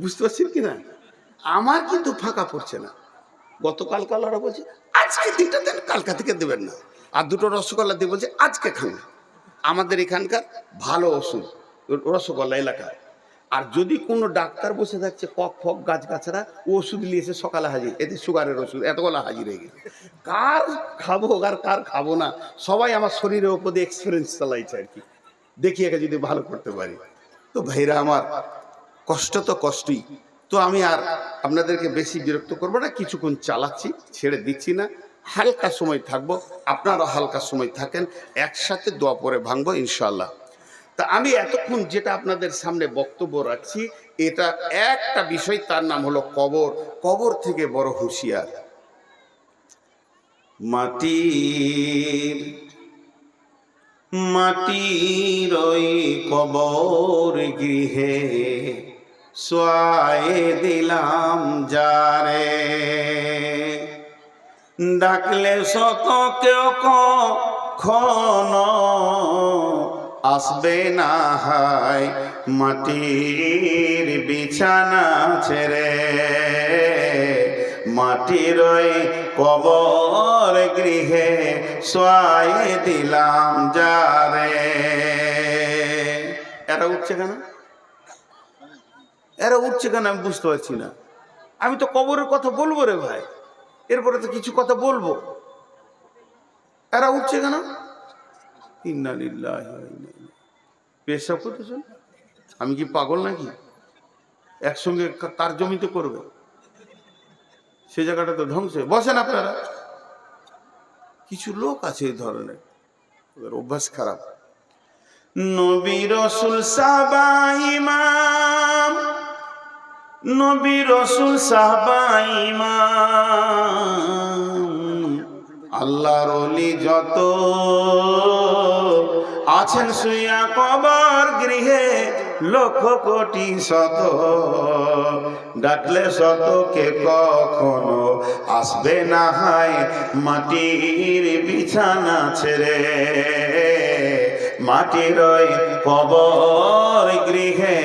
বুঝতে পারছেন কিনা? আমার কিন্তু ফাঁকা পড়ছে না। গতকাল কালারা বলছে আজকে দিনটা দেন, কালকা থেকে দেবেন না। আর দুটো রসগোল্লা দিয়ে বলছে আজকে খান। আমাদের এখানকার ভালো ওষুধ রসগোল্লা এলাকায়। আর যদি কোনো ডাক্তার বসে থাকছে কক ফক গাছগাছরা, ও ওষুধ নিয়েছে সকালে হাজির, এতে সুগারের ওষুধ এতগুলো হাজির হয়ে গেছে। কার খাবো আর কার খাবো না, সবাই আমার শরীরের ওপর দিয়ে এক্সপিরিয়েন্স চালাইছে আর কি, দেখি একে যদি ভালো করতে পারি। তো ভাইরা আমার, কষ্ট তো কষ্টই। তো আমি আর আপনাদেরকে বেশি বিরক্ত করবো না, কিছুক্ষণ চালাচ্ছি, ছেড়ে দিচ্ছি না, হালকা সময় থাকবো, আপনারা হালকা সময় থাকেন, একসাথে দোয়া পরে ভাঙবো ইনশাল্লাহ। তা আমি এতক্ষণ যেটা আপনাদের সামনে বক্তব্য রাখছি, এটা একটা বিষয়, তার নাম হলো কবর। কবর থেকে বড় হুঁশিয়ার। মাটির ওই কবর গৃহে শোয়ায়ে দিলাম যারে, ডাকলে শত কেউ কখনো আসবে না হায় মাটির বিছানা ছেড়ে। মাটির ওই কবর গৃহে শোয়ায়ে দিলাম যারে। এরা উঠছে কেন? এরা উঠছে কেন আমি বুঝতে পারছি না। আমি তো কবরের কথা বলবো রে ভাই, এরপরে তো কিছু কথা বলবো। এরা উঠছে কেন? ইন্না লিল্লাহি ওয়া ইন্না ইলাইহি। পেশাব করতেছেন? আমি কি পাগল নাকি? একসঙ্গে কার জমিতে করবে? সে জায়গাটা তো ধ্বংস। বসেন আপনারা। কিছু লোক আছে এই ধরনের, ওদের অভ্যাস খারাপ। নবী রাসূল সাহাবা ইমাম, নবী রাসূল সাহাবা ইমাম, আল্লাহর ওলি যত আছেন শুইয়া কবর গৃহে, লক্ষ কোটি শত, ডাকলে শত কে কখনো আসবে না হায় মাটির বিছানা ছেড়ে। মাটির ওই কবর গৃহে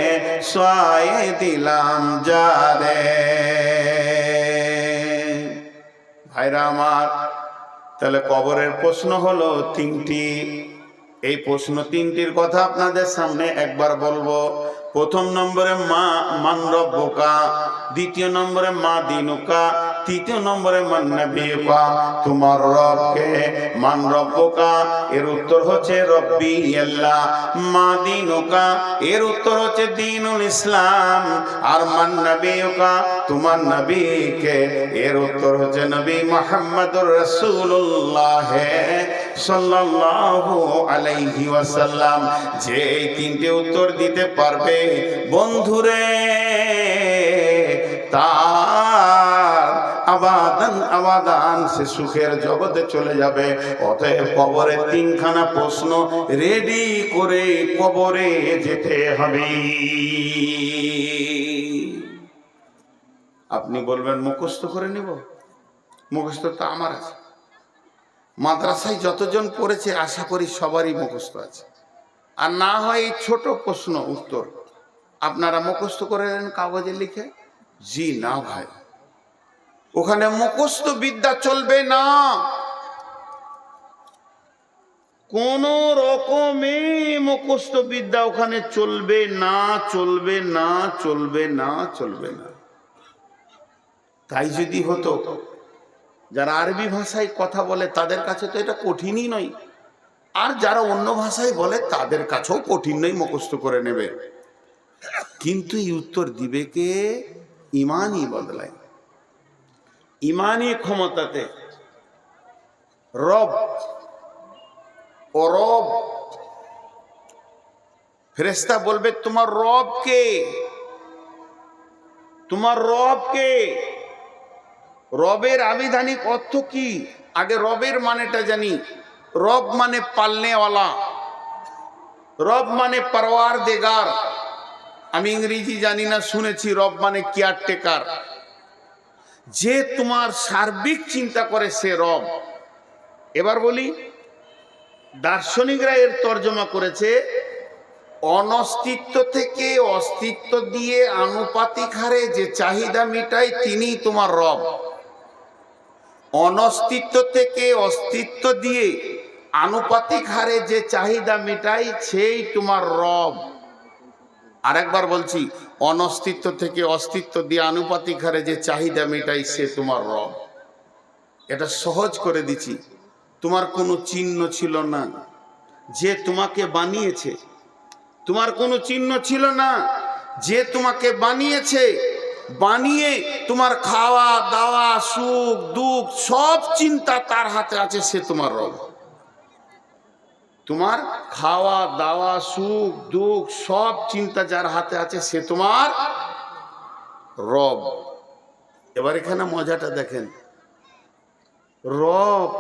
শোয়ায়ে দিলাম যারে। ভাইরা আমার, তাহলে কবরের প্রশ্ন হলো তিনটি। এই প্রশ্ন তিনটির কথা আপনাদের সামনে একবার বলবো। প্রথম নম্বরে মান রব্বুকা, দ্বিতীয় নম্বরে মা দিনুকা, তৃতীয় নম্বরে মান নবিয়ুকা। তোমার রবকে। মান রব্বুকা এর উত্তর হচ্ছে রব্বি আল্লাহ। মা দিনুকা এর উত্তর হচ্ছে দ্বীনুল ইসলাম। আর মান নবিয়ুকা তোমার নবীকে, এর উত্তর হচ্ছে নবী মুহাম্মদুর রাসূলুল্লাহ সাল্লাল্লাহু আলাইহি ওয়াসাল্লাম। যে এই তিনটে উত্তর দিতে পারবে বন্ধুরে, তার আবাদান আবাদান সে সুখের জগতে চলে যাবে। অতএব কবরের তিনখানা প্রশ্ন রেডি করে কবরে যেতে হবে। আপনি বলবেন মুখস্থ করে নিব, মুখস্থ তো আমার আছে। মাদ্রাসায় যতজন পড়েছে আশা করি সবারই মুখস্থ আছে। আর না হয় এই ছোট প্রশ্ন উত্তর আপনারা মুখস্থ করে নেন কাগজে লিখে। জি না ভাই, ওখানে মুখস্থ বিদ্যা চলবে না। কোন রকমে মুখস্থ বিদ্যা ওখানে চলবে না, চলবে না, চলবে না, চলবে না। তাই যদি হতো, যারা আরবি ভাষায় কথা বলে তাদের কাছে তো এটা কঠিনই নয়, আর যারা অন্য ভাষায় বলে তাদের কাছেও কঠিন নয়, মুখস্থ করে নেবে। কিন্তু এই উত্তর দিবে কে? ইমানই বদলায়। ইমানই ক্ষমতাতে রব ও রব ফেরেশতা বলবে তোমার রব কে, তোমার রব কে? রবের আবিধানিক অর্থ কি? আগে রবের মানেটা জানি। রব মানে পালনেওয়ালা, রব মানে পরওয়ারদিগার। আমি ইংরেজি জানি না, শুনেছি রব মানে কেয়ারটেকার। যে তোমার সার্বিক চিন্তা করে সে রব। এবার বলি, দার্শনিকরা এর তর্জমা করেছে অনস্তিত্ব থেকে অস্তিত্ব দিয়ে আনুপাতিক হারে যে চাহিদা মেটায় তিনি তোমার রব। অনস্তিত্ব থেকে অস্তিত্ব দিয়ে আনুপাতিক হারে যে চাহিদা মেটায় সেই তোমার রব। আরেকবার বলছি, অনস্তিত্ব থেকে অস্তিত্ব দিয়ে আনুপাতিক হারে যে চাহিদা মেটায় সে তোমার রব। এটা সহজ করে দিচ্ছি। তোমার কোনো চিহ্ন ছিল না, যে তোমাকে বানিয়েছে। তোমার কোনো চিহ্ন ছিল না, যে তোমাকে বানিয়েছে। বানিয়ে তোমার খাওয়া দাওয়া সুখ দুঃখ সব চিন্তা তার হাতে আছে, সে তোমার রব। তোমার খাওয়া দাওয়া সুখ দুঃখ সব চিন্তা যার হাতে আছে সে তোমার রব। এবার এখানে মজাটা দেখেন, রব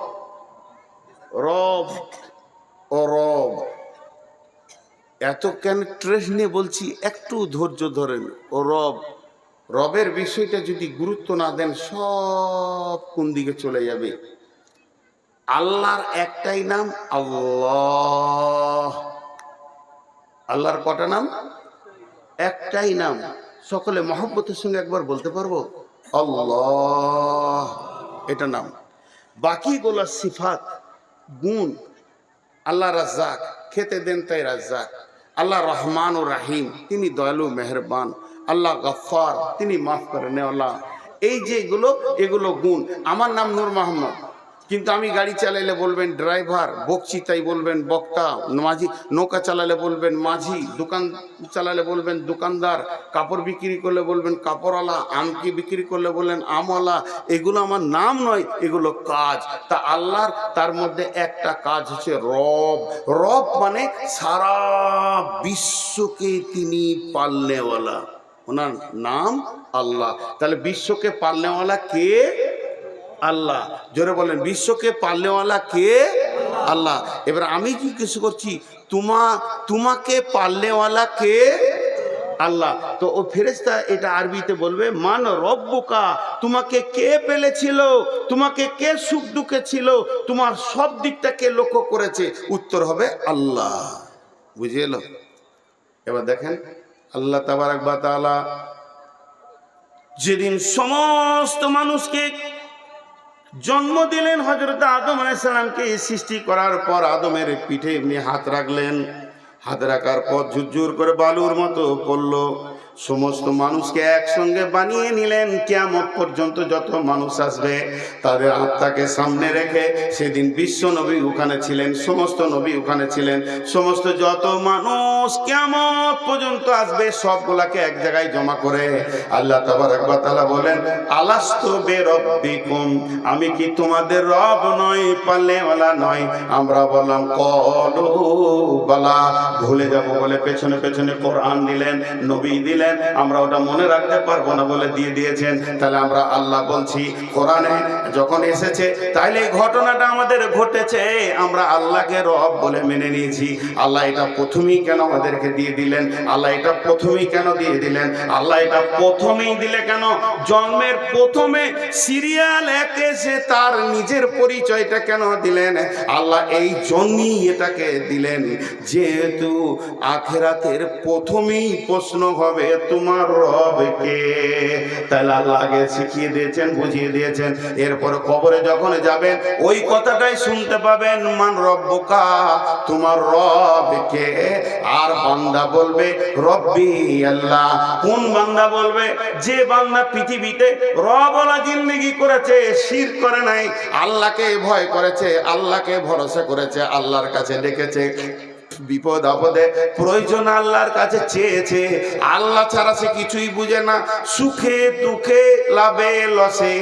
রব ও রব এত কেন ট্রেস নিয়ে বলছি, একটু ধৈর্য ধরেন। ও রব, রবের বিষয়টা যদি গুরুত্ব না দেন সব কোন দিকে চলে যাবে। আল্লাহর একটাই নাম আল্লাহ। আল্লাহর কটা নাম? একটাই নাম। সকলে মহব্বতের সঙ্গে একবার বলতে পারবো আল্লাহ, এটা নাম। বাকিগুলো সিফাত গুণ। আল্লাহ রাজ্জাক, খেতে দেন তাই রাজ্জাক। আল্লাহ রহমান ও রাহিম, তিনি দয়ালু মেহেরবান। আল্লাহ গফফার, তিনি মাফ করে নেওয়ালা। এই যে এগুলো গুণ। আমার নাম নূর মোহাম্মদ, কিন্তু আমি গাড়ি চালাইলে বলবেন ড্রাইভার, বকছি তাই বলবেন বক্তা, মাঝি নৌকা চালালে বলবেন মাঝি, দোকান চালালে বলবেন দোকানদার, কাপড় বিক্রি করলে বলবেন কাপড়ওয়ালা, আমকি বিক্রি করলে বললেন আমওয়ালা। এগুলো আমার নাম নয়, এগুলো কাজ। তা আল্লাহর তার মধ্যে একটা কাজ হচ্ছে রব। রব মানে সারা বিশ্বকে তিনি পালনেওয়ালা, ওনার নাম আল্লাহ। তাহলে বিশ্বকে পালনেওয়ালা কে? আল্লাহ। জোরে বলেন, বিশ্বকে পালনেওয়ালা কে? আল্লাহ। এবার আমি জিজ্ঞেস করছি, তোমাকে পালনেওয়ালা কে? আল্লাহ। তো ও ফেরেশতা এটা আরবিতে বলবে মান রব্বুকা, তোমাকে কে পেলেছিল, তোমাকে কে সুখ দুঃখে ছিল, তোমার সব দিকটা কে লক্ষ্য করেছে? উত্তর হবে আল্লাহ। বুঝে এলো? এবার দেখেন, আল্লাহ তাবারাক ওয়া তাআলা যেদিন সমস্ত মানুষকে জন্ম দিলেন, হযরত আদম আলাইহিস সালামকে সৃষ্টি করার পর আদমের পিঠে এমনি হাত রাখলেন। হাত রাখার পর ঝুরঝুর করে বালুর মতো পড়লো। সমস্ত মানুষকে একসঙ্গে বানিয়ে নিলেন। কিয়ামত পর্যন্ত যত মানুষ আসবে তাদের আত্মাকে সামনে রেখে, সেদিন বিশ্ব নবী ওখানে ছিলেন, সমস্ত নবী ওখানে ছিলেন। সমস্ত যত মানুষ কিয়ামত পর্যন্ত আসবে সবগুলাকে এক জায়গায় জমা করে আল্লাহ তাবারাক ওয়া তাআলা বলেন, আলাস্তু বিরাব্বিকুম, আমি কি তোমাদের রব নই, পালনেওয়ালা নই? আমরা বললাম ক্বালু বালা। ভুলে যাব বলে পেছনে পেছনে কোরআন দিলেন, নবী দিলেন, আমরা ওটা মনে রাখতে পারবো না বলে দিয়ে দিয়েছেন। তাহলে আমরা আল্লাহ বলছি, কোরআনে যখন এসেছে তাইলে এই ঘটনাটা আমাদের ঘটেছে, আমরা আল্লাহকে রব বলে মেনে নিয়েছি। আল্লাহ এটা প্রথমেই কেন আমাদেরকে দিয়ে দিলেন? আল্লাহ এটা প্রথমেই কেন দিয়ে দিলেন? আল্লাহ এটা প্রথমেই দিলে কেন? জন্মের প্রথমে সিরিয়াল একে সে তার নিজের পরিচয়টা কেন দিলেন? আল্লাহ এই জন্যই এটাকে দিলেন, যেহেতু আখিরাতের প্রথমেই প্রশ্ন হবে তোমার রব কে। তাহলে আল্লাহ আগে শিখিয়ে দিয়েছেন, বুঝিয়ে দিয়েছেন। এরপর কবরে যখন যাবেন ওই কথাটাই শুনতে পাবেন, মান রব্বুকা, তোমার রব কে। আর বান্দা বলবে রব্বি আল্লাহ। কোন বান্দা বলবে? যে বান্দা পৃথিবীতে রবওয়ালা জিন্দেগি করেছে, শিরক করে নাই, আল্লাহকে ভয় করেছে, আল্লাহকে ভরসা করেছে, আল্লাহর কাছে ডেকেছে, বিপদ আপদে প্রয়োজন আল্লাহর কাছে চেয়েছে, আল্লাহ ছাড়া সে কিছুই বুঝে না, সুখে দুঃখে লাভে লসে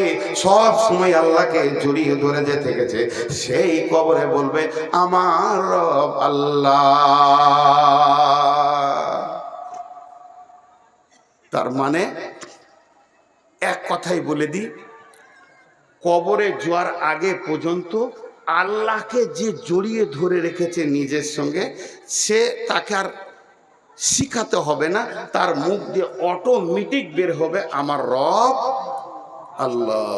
সব সময় আল্লাহকে জড়িয়ে ধরে যে থেকেছে, সেই কবরে বলবে আমার রব আল্লাহ। তার মানে এক কথাই বলে দিই, কবরে যাওয়ার আগে পর্যন্ত আল্লাহকে যে জড়িয়ে ধরে রেখেছে নিজের সঙ্গে, সে তাকে আর শিখাতে হবে না, তার মুখ দিয়ে অটোমেটিক বের হবে আমার রব আল্লাহ।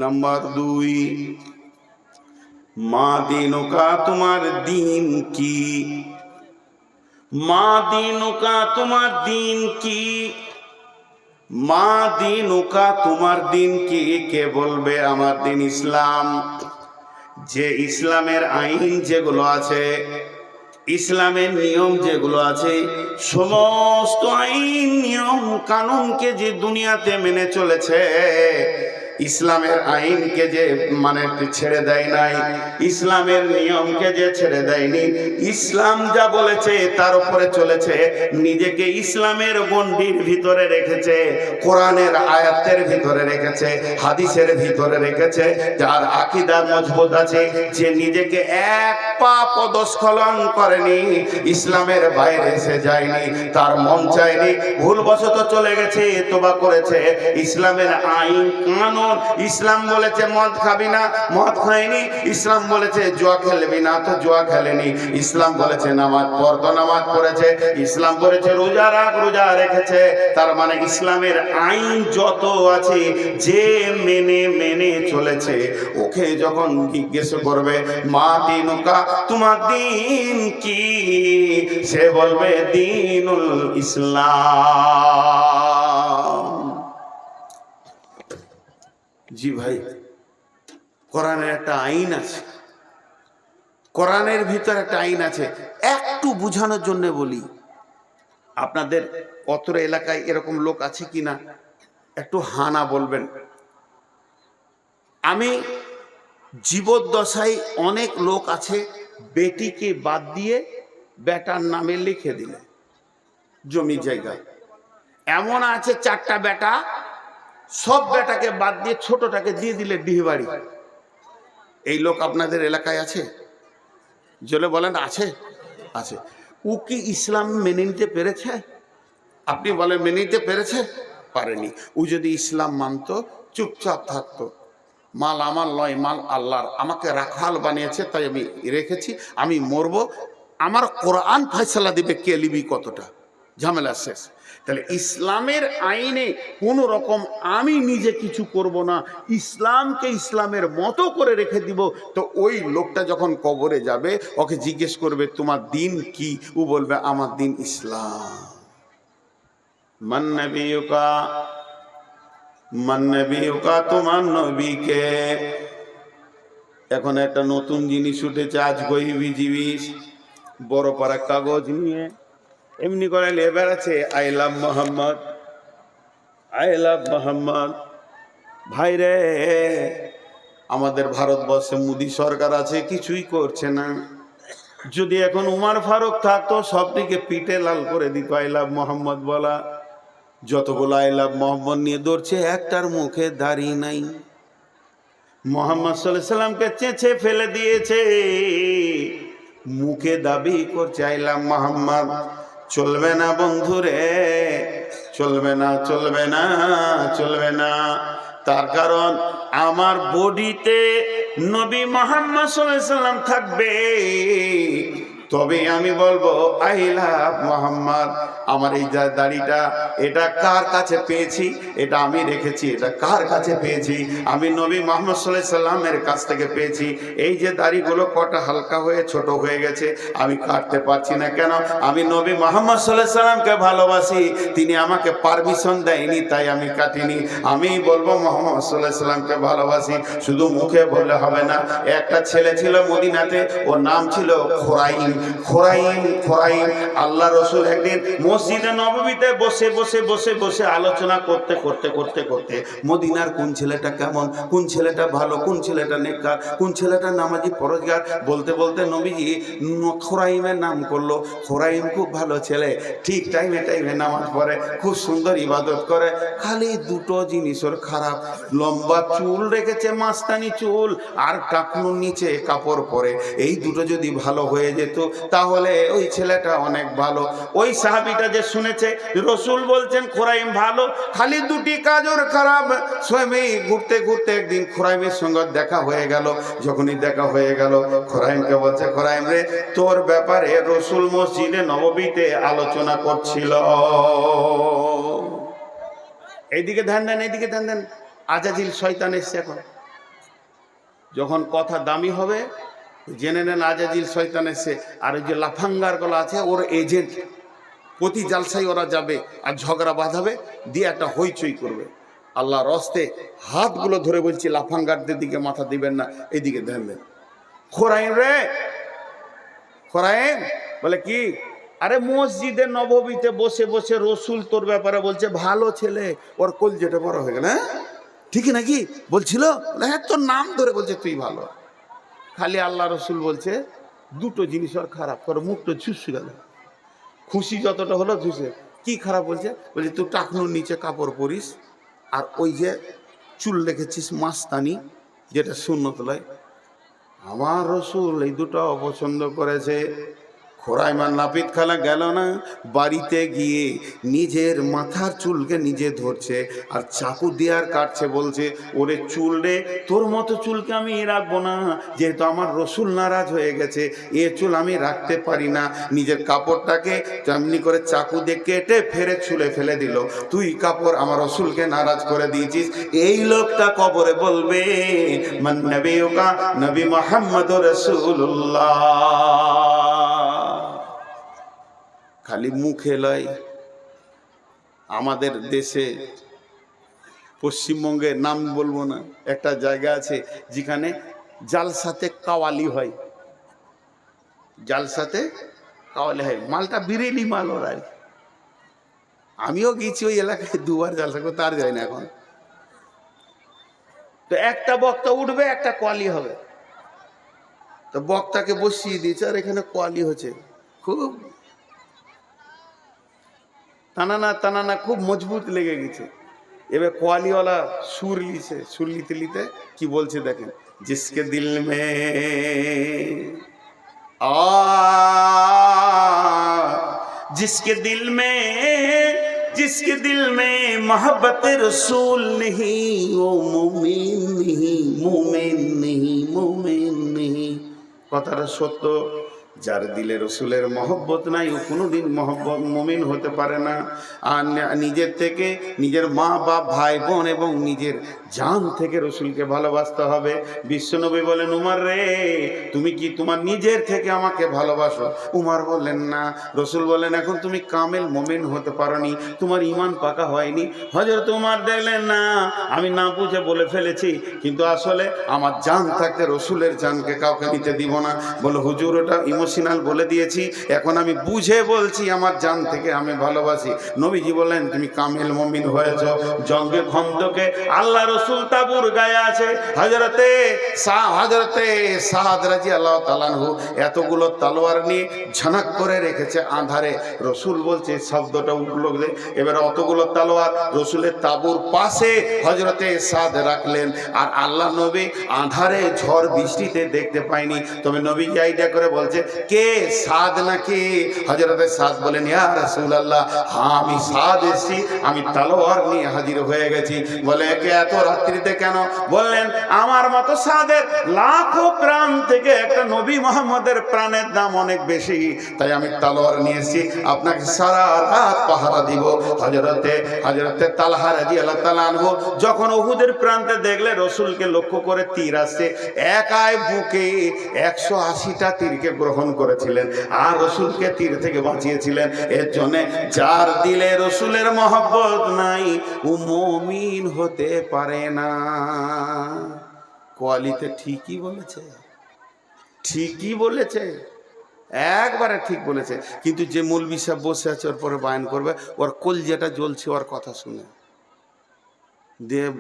নাম্বার 2, মা দিনুকা, তোমার দিন কি? মা দিনুকা, তোমার দিন কি? মা দিনুকা, তোমার দিন কি? কে বলবে আমার দিন ইসলাম। যে ইসলামের আইন যেগুলো আছে, ইসলামের নিয়ম যেগুলো আছে, সমস্ত আইন নিয়ম কানুনকে যে দুনিয়াতে মেনে চলেছে, ইসলামের আইনকে যে মানে ছেড়ে দেয় নাই, ইসলামের নিয়মকে যে ছেড়ে দেয়নি, ইসলাম যা বলেছে তার উপরে চলেছে, নিজেকে ইসলামের গণ্ডির ভিতরে রেখেছে, কোরআনের আয়াতের ভিতরে রেখেছে, হাদিসের ভিতরে রেখেছে, যার আকীদা মজবুত আছে, যে নিজেকে এক পা পদস্খলন করেনি, ইসলামের বাইরে এসে যায়নি, তার মন চায়নি, ভুলবশত চলে গেছে, তওবা করেছে, ইসলামের আইন কানুন, ইসলাম বলেছে মদ খাবি না, মদ খায়নি, ইসলাম বলেছে জুয়া খেলবি না, তো জুয়া খেলেনি, ইসলাম বলেছে নামাজ পড়, তো নামাজ পড়েছে, ইসলাম বলেছে রোজা রাখ, রোজা রেখেছে। তার মানে ইসলামের আইন যত আছে, যে মেনে মেনে চলেছে, ওকে যখন জিজ্ঞেস করবে মা দিনুকা, তোমার দিন কি, সে বলবে দিনুল ইসলাম। জি ভাই, কোরআনের একটা আইন আছে, কোরআনের ভিতর একটা আইন আছে। একটু বুঝানোর জন্য বলি, আপনাদের অত্র এলাকায় এরকম লোক আছে কিনা একটু হানা বলবেন। আমি জীবদ্দশায় অনেক লোক আছে, বেটিকে বাদ দিয়ে বেটার নামে লিখে দিলে জমি জায়গায়। এমন আছে 4টা বেটা, সব বেটাকে বাদ দিয়ে ছোটটাকে দিয়ে দিলে ডিহবাড়ি। এই লোক আপনাদের এলাকায় আছে? জলে বলেন আছে। আছে। ও কি ইসলাম মেনে নিতে পেরেছে? আপনি বলেন মেনে নিতে পেরেছে? পারেনি। ও যদি ইসলাম মানত, চুপচাপ থাকতো, মাল আমার নয়, মাল আল্লাহর, আমাকে রাখাল বানিয়েছে তাই আমি রেখেছি, আমি মরবো, আমার কোরআন ফয়সালা দিবে কে লিবি কতটা, ঝামেলা শেষ। তাহলে ইসলামের আইনে কোনো রকম আমি নিজে কিছু করব না, ইসলামকে ইসলামের মতো করে রেখে দিব। তো ওই লোকটা যখন কবরে যাবে, ওকে জিজ্ঞেস করবে তোমার দিন কি? ও বলবে আমার দিন ইসলাম। মান নবিয়ুকা, মান নবিয়ুকা, তোমার নবীকে। এখন একটা নতুন জিনিস উঠেছে, আজ গইবি জিবিস, বড় পারা কাগজ নিয়ে এমনি করে লেবার আছে, I love Mohammad, I love Mohammad. ভাই রে, আমাদের ভারতবর্ষে মোদী সরকার আছে, কিছুই করছে না। যদি এখন উমার ফারুক থাকতো, সব দিকে পিঠে লাল করে দিত আই লাভ মোহাম্মদ বলা। যতগুলো আই লাভ মোহাম্মদ নিয়ে দৌড়ছে, একটার মুখে দাড়ি নাই। মোহাম্মদ সাল্লাল্লাহু আলাইহি সাল্লামকে চেঁচে ফেলে দিয়েছে, মুখে দাবি করছে আই লাভ মোহাম্মদ। চলবে না বন্ধুরে, চলবে না, চলবে না, চলবে না। তার কারণ আমার বডিতে নবী মুহাম্মদ সাল্লাল্লাহু আলাইহি সাল্লাম থাকবে, তবে আমি বলবো আই লাভ মোহাম্মদ। আমার এই দাড়িটা, এটা কার কাছে পেয়েছি? এটা আমি রেখেছি। এটা কার কাছে পেয়েছি? আমি নবী মুহাম্মদ সাল্লাল্লাহু আলাইহি সাল্লামের কাছ থেকে পেয়েছি। এই যে দাড়িগুলো কটা হালকা হয়ে ছোট হয়ে গেছে, আমি কাটতে পারছি না কেন? আমি নবী মুহাম্মদ সাল্লাল্লাহু আলাইহি সাল্লামকে ভালোবাসি, তিনি আমাকে পারমিশন দেয়নি, তাই আমি কাটিনি। আমি বলবো মুহাম্মদ সাল্লাল্লাহু আলাইহি সাল্লামকে ভালোবাসি, শুধু মুখে বললে হবে না। একটা ছেলে ছিল মদিনাতে, ওর নাম ছিল খোরাইম। খোরাইম, খোরাইম। আল্লাহ রসুল একদিন মসজিদে নববীতে বসে বসে বসে বসে আলোচনা করতে করতে করতে করতে মদিনার কোন ছেলেটা কেমন, কোন ছেলেটা ভালো, কোন ছেলেটা নেককার, কোন ছেলেটা নামাজি পরহেজগার, বলতে বলতে নবীজি খোরাইমের নাম করলো। খোরাইম খুব ভালো ছেলে, ঠিক টাইমে টাইমে নামাজ পড়ে, খুব সুন্দর ইবাদত করে। খালি দুটো জিনিস ওর খারাপ, লম্বা চুল রেখেছে, মাস্তানি চুল, আর টাকনুর নিচে কাপড় পরে। এই দুটো যদি ভালো হয়ে যেত, তাহলে ওই ছেলেটা অনেক ভালো। ওই সাহাবিটা যে শুনেছে রসুল বলছেন খোরাইম ভালো, খালি দুটি কাজ ওর খারাপ। স্বামী ঘুরতে ঘুরতে একদিন খোরাইমের সঙ্গে দেখা হয়ে গেল। যখনই দেখা হয়ে গেল, খোরাইমকে বলছে, খোরাইম রে, তোর ব্যাপারে রসুল মসজিদে নববীতে আলোচনা করছিল। এইদিকে ধ্যান দেন, এইদিকে ধ্যান দেন। আজাজিল শয়তান এসছে এখন। যখন কথা দামি হবে জেনে নেন আজাজিল শয়তান এসছে। আর ওই যে লাফাঙ্গার গলা আছে ওর এজেন্ট, প্রতি জালসায় ওরা যাবে আর ঝগড়া বাঁধাবে, দিয়ে একটা হইচই করবে। আল্লাহর রস্তে হাতগুলো ধরে বলছি, লাফাঙ্গারদের দিকে মাথা দিবেন না, এইদিকে ধ্যান দেন। খোরাইম রে, খোরাইম বলে কি, আরে মসজিদে নববীতে বসে বসে রসুল তোর ব্যাপারে বলছে ভালো ছেলে। ওর কলজেটা বড় হয়ে গেল। হ্যাঁ ঠিকই নাকি বলছিল? হ্যাঁ, তোর নাম ধরে বলছে তুই ভালো। খালি আল্লাহ রসুল বলছে দুটো জিনিস ওর খারাপ, তোর মুখটা ঝুসে গেল। খুশি যতটা হলো ঝুসে। কি খারাপ বলছে? বলছে তুই টাকনুর নিচে কাপড় পরিস, আর ওই যে চুল রেখেছিস মাস্তানি, যেটা সুন্নত লয়। আমার রসুল এই দুটো অপছন্দ করেছে। খোরাইমান নাপিত খালা গেল না, বাড়িতে গিয়ে নিজের মাথার চুলকে নিজে ধরছে আর চাকু দিয়ে আর কাটছে। বলছে, ওরে চুল রে, তোর মতো চুলকে আমি রাখবো না, যেহেতু আমার রসুল নারাজ হয়ে গেছে, এ চুল আমি রাখতে পারি না। নিজের কাপড়টাকে তেমনি করে চাকু দিয়ে কেটে ফেরে চুলে ফেলে দিল। তুই কাপড় আমার রসুলকে নারাজ করে দিয়েছিস। এই লোকটা কবরে বলবে, মান নবিয়ুকা নবী মুহাম্মদুর রাসূলুল্লাহ। খালি মুখে লয়। আমাদের দেশে পশ্চিমবঙ্গে, নাম বলবো না, একটা জায়গা আছে যেখানে জালসাতে কাওয়ালি হয়। জালসাতে কাওয়ালি হয়, মালটা বিরেলি মাল ওরা। আমিও গেছি ওই এলাকায় দুবার জালসা করতে, আর যাই না এখন। তো একটা বক্তা উঠবে, একটা কোয়ালি হবে। তো বক্তাকে বসিয়ে দিয়েছে, আর এখানে কোয়ালি হচ্ছে। খুব টানানা টানানা খুব মজবুত লেগে গেছে। এবার কোয়ালিওয়ালা সুর লিছে, সুর লিতে লিতে কি বলছে দেখেন, জিসকে দিল মে जिसके दिल में मोहब्बत रसूल नहीं, वो मोमिन नहीं, मोमिन नहीं, मोमिन नहीं। কথাটা সত্য। যার দিলে রসুলের মহব্বত নাই, ও কোনোদিন মুমিন হতে পারে না। আর নিজের থেকে, নিজের মা বাপ, ভাই বোন এবং নিজের জান থেকে রসুলকে ভালোবাসতে হবে। বিশ্বনবী বলেন, উমর রে, তুমি কি তোমার নিজের থেকে আমাকে ভালোবাসো? উমর বললেন না। রসুল বলেন, এখন তুমি কামেল মুমিন হতে পারোনি, তোমার ঈমান পাকা হয়নি। হযরত উমর দেখলেন, না, আমি না বুঝে বলে ফেলেছি, কিন্তু আসলে আমার জান থাকতে রসুলের জানকে কাউকে নিতে দিব না। বলে, হুজুর, ওটা ইমোশনাল বলে দিয়েছি, এখন আমি বুঝে বলছি, আমার জান থেকে আমি ভালোবাসি। নবীজি বলেন, তুমি কামেল মুমিন হয়েছো। জঙ্গে খন্দকে আল্লাহ রসুল তাবুর গায়ে আছে। হযরতে সাদ রাদিয়াল্লাহু তাআলা আনহু এতগুলো তলোয়ার নিয়ে ঝনক করে রেখেছে আঁধারে। রসুল বলছে, শব্দটা উঠলো। এবার অতগুলো তলোয়ার রসুলের তাবুর পাশে হযরতে সাদ রাখলেন। আর আল্লাহ নবী আঁধারে ঝড় বৃষ্টিতে দেখতে পায়নি। তবে নবী আইডিয়া করে বলছে, কে সাদ নাকি? হযরতে সাদ বলেন, ইয়া রাসূলুল্লাহ, হ্যাঁ আমি সাদ এসেছি, আমি তলোয়ার নিয়ে হাজির হয়ে গেছি। বলে, কে এত রাত্রিতে কেন? বললেন, আমার মতো সাদের লাখো প্রাণ থেকে একটা নবী মুহাম্মদের প্রাণের দাম অনেক বেশি, তাই আমি তলোয়ার নিয়ে এসেছি, আপনাকে সারা রাত পাহারা দিব। হযরতে তালহা রাদিয়াল্লাহু তাআলা আনহু যখন উহুদের প্রান্তে দেখলে রসুলকে লক্ষ্য করে তীর আসছে, একাই বুকে 180টা তীরকে গ্রহণ করেছিলেন আর রসুলকে তীর থেকে বাঁচিয়েছিলেন। এর জন্য যার দিলে রসুলের মহব্বত নাই, ও মুমিন হতে পারে না। কোয়ালিতে ঠিকই বলেছে, ঠিকই বলেছে, একবারে ঠিক বলেছে। কিন্তু যে মৌলভী সাহেব বসে আছে ওর পরে বায়ান করবে, ওর কলজেটা জ্বলছে ওর কথা শুনে। দেব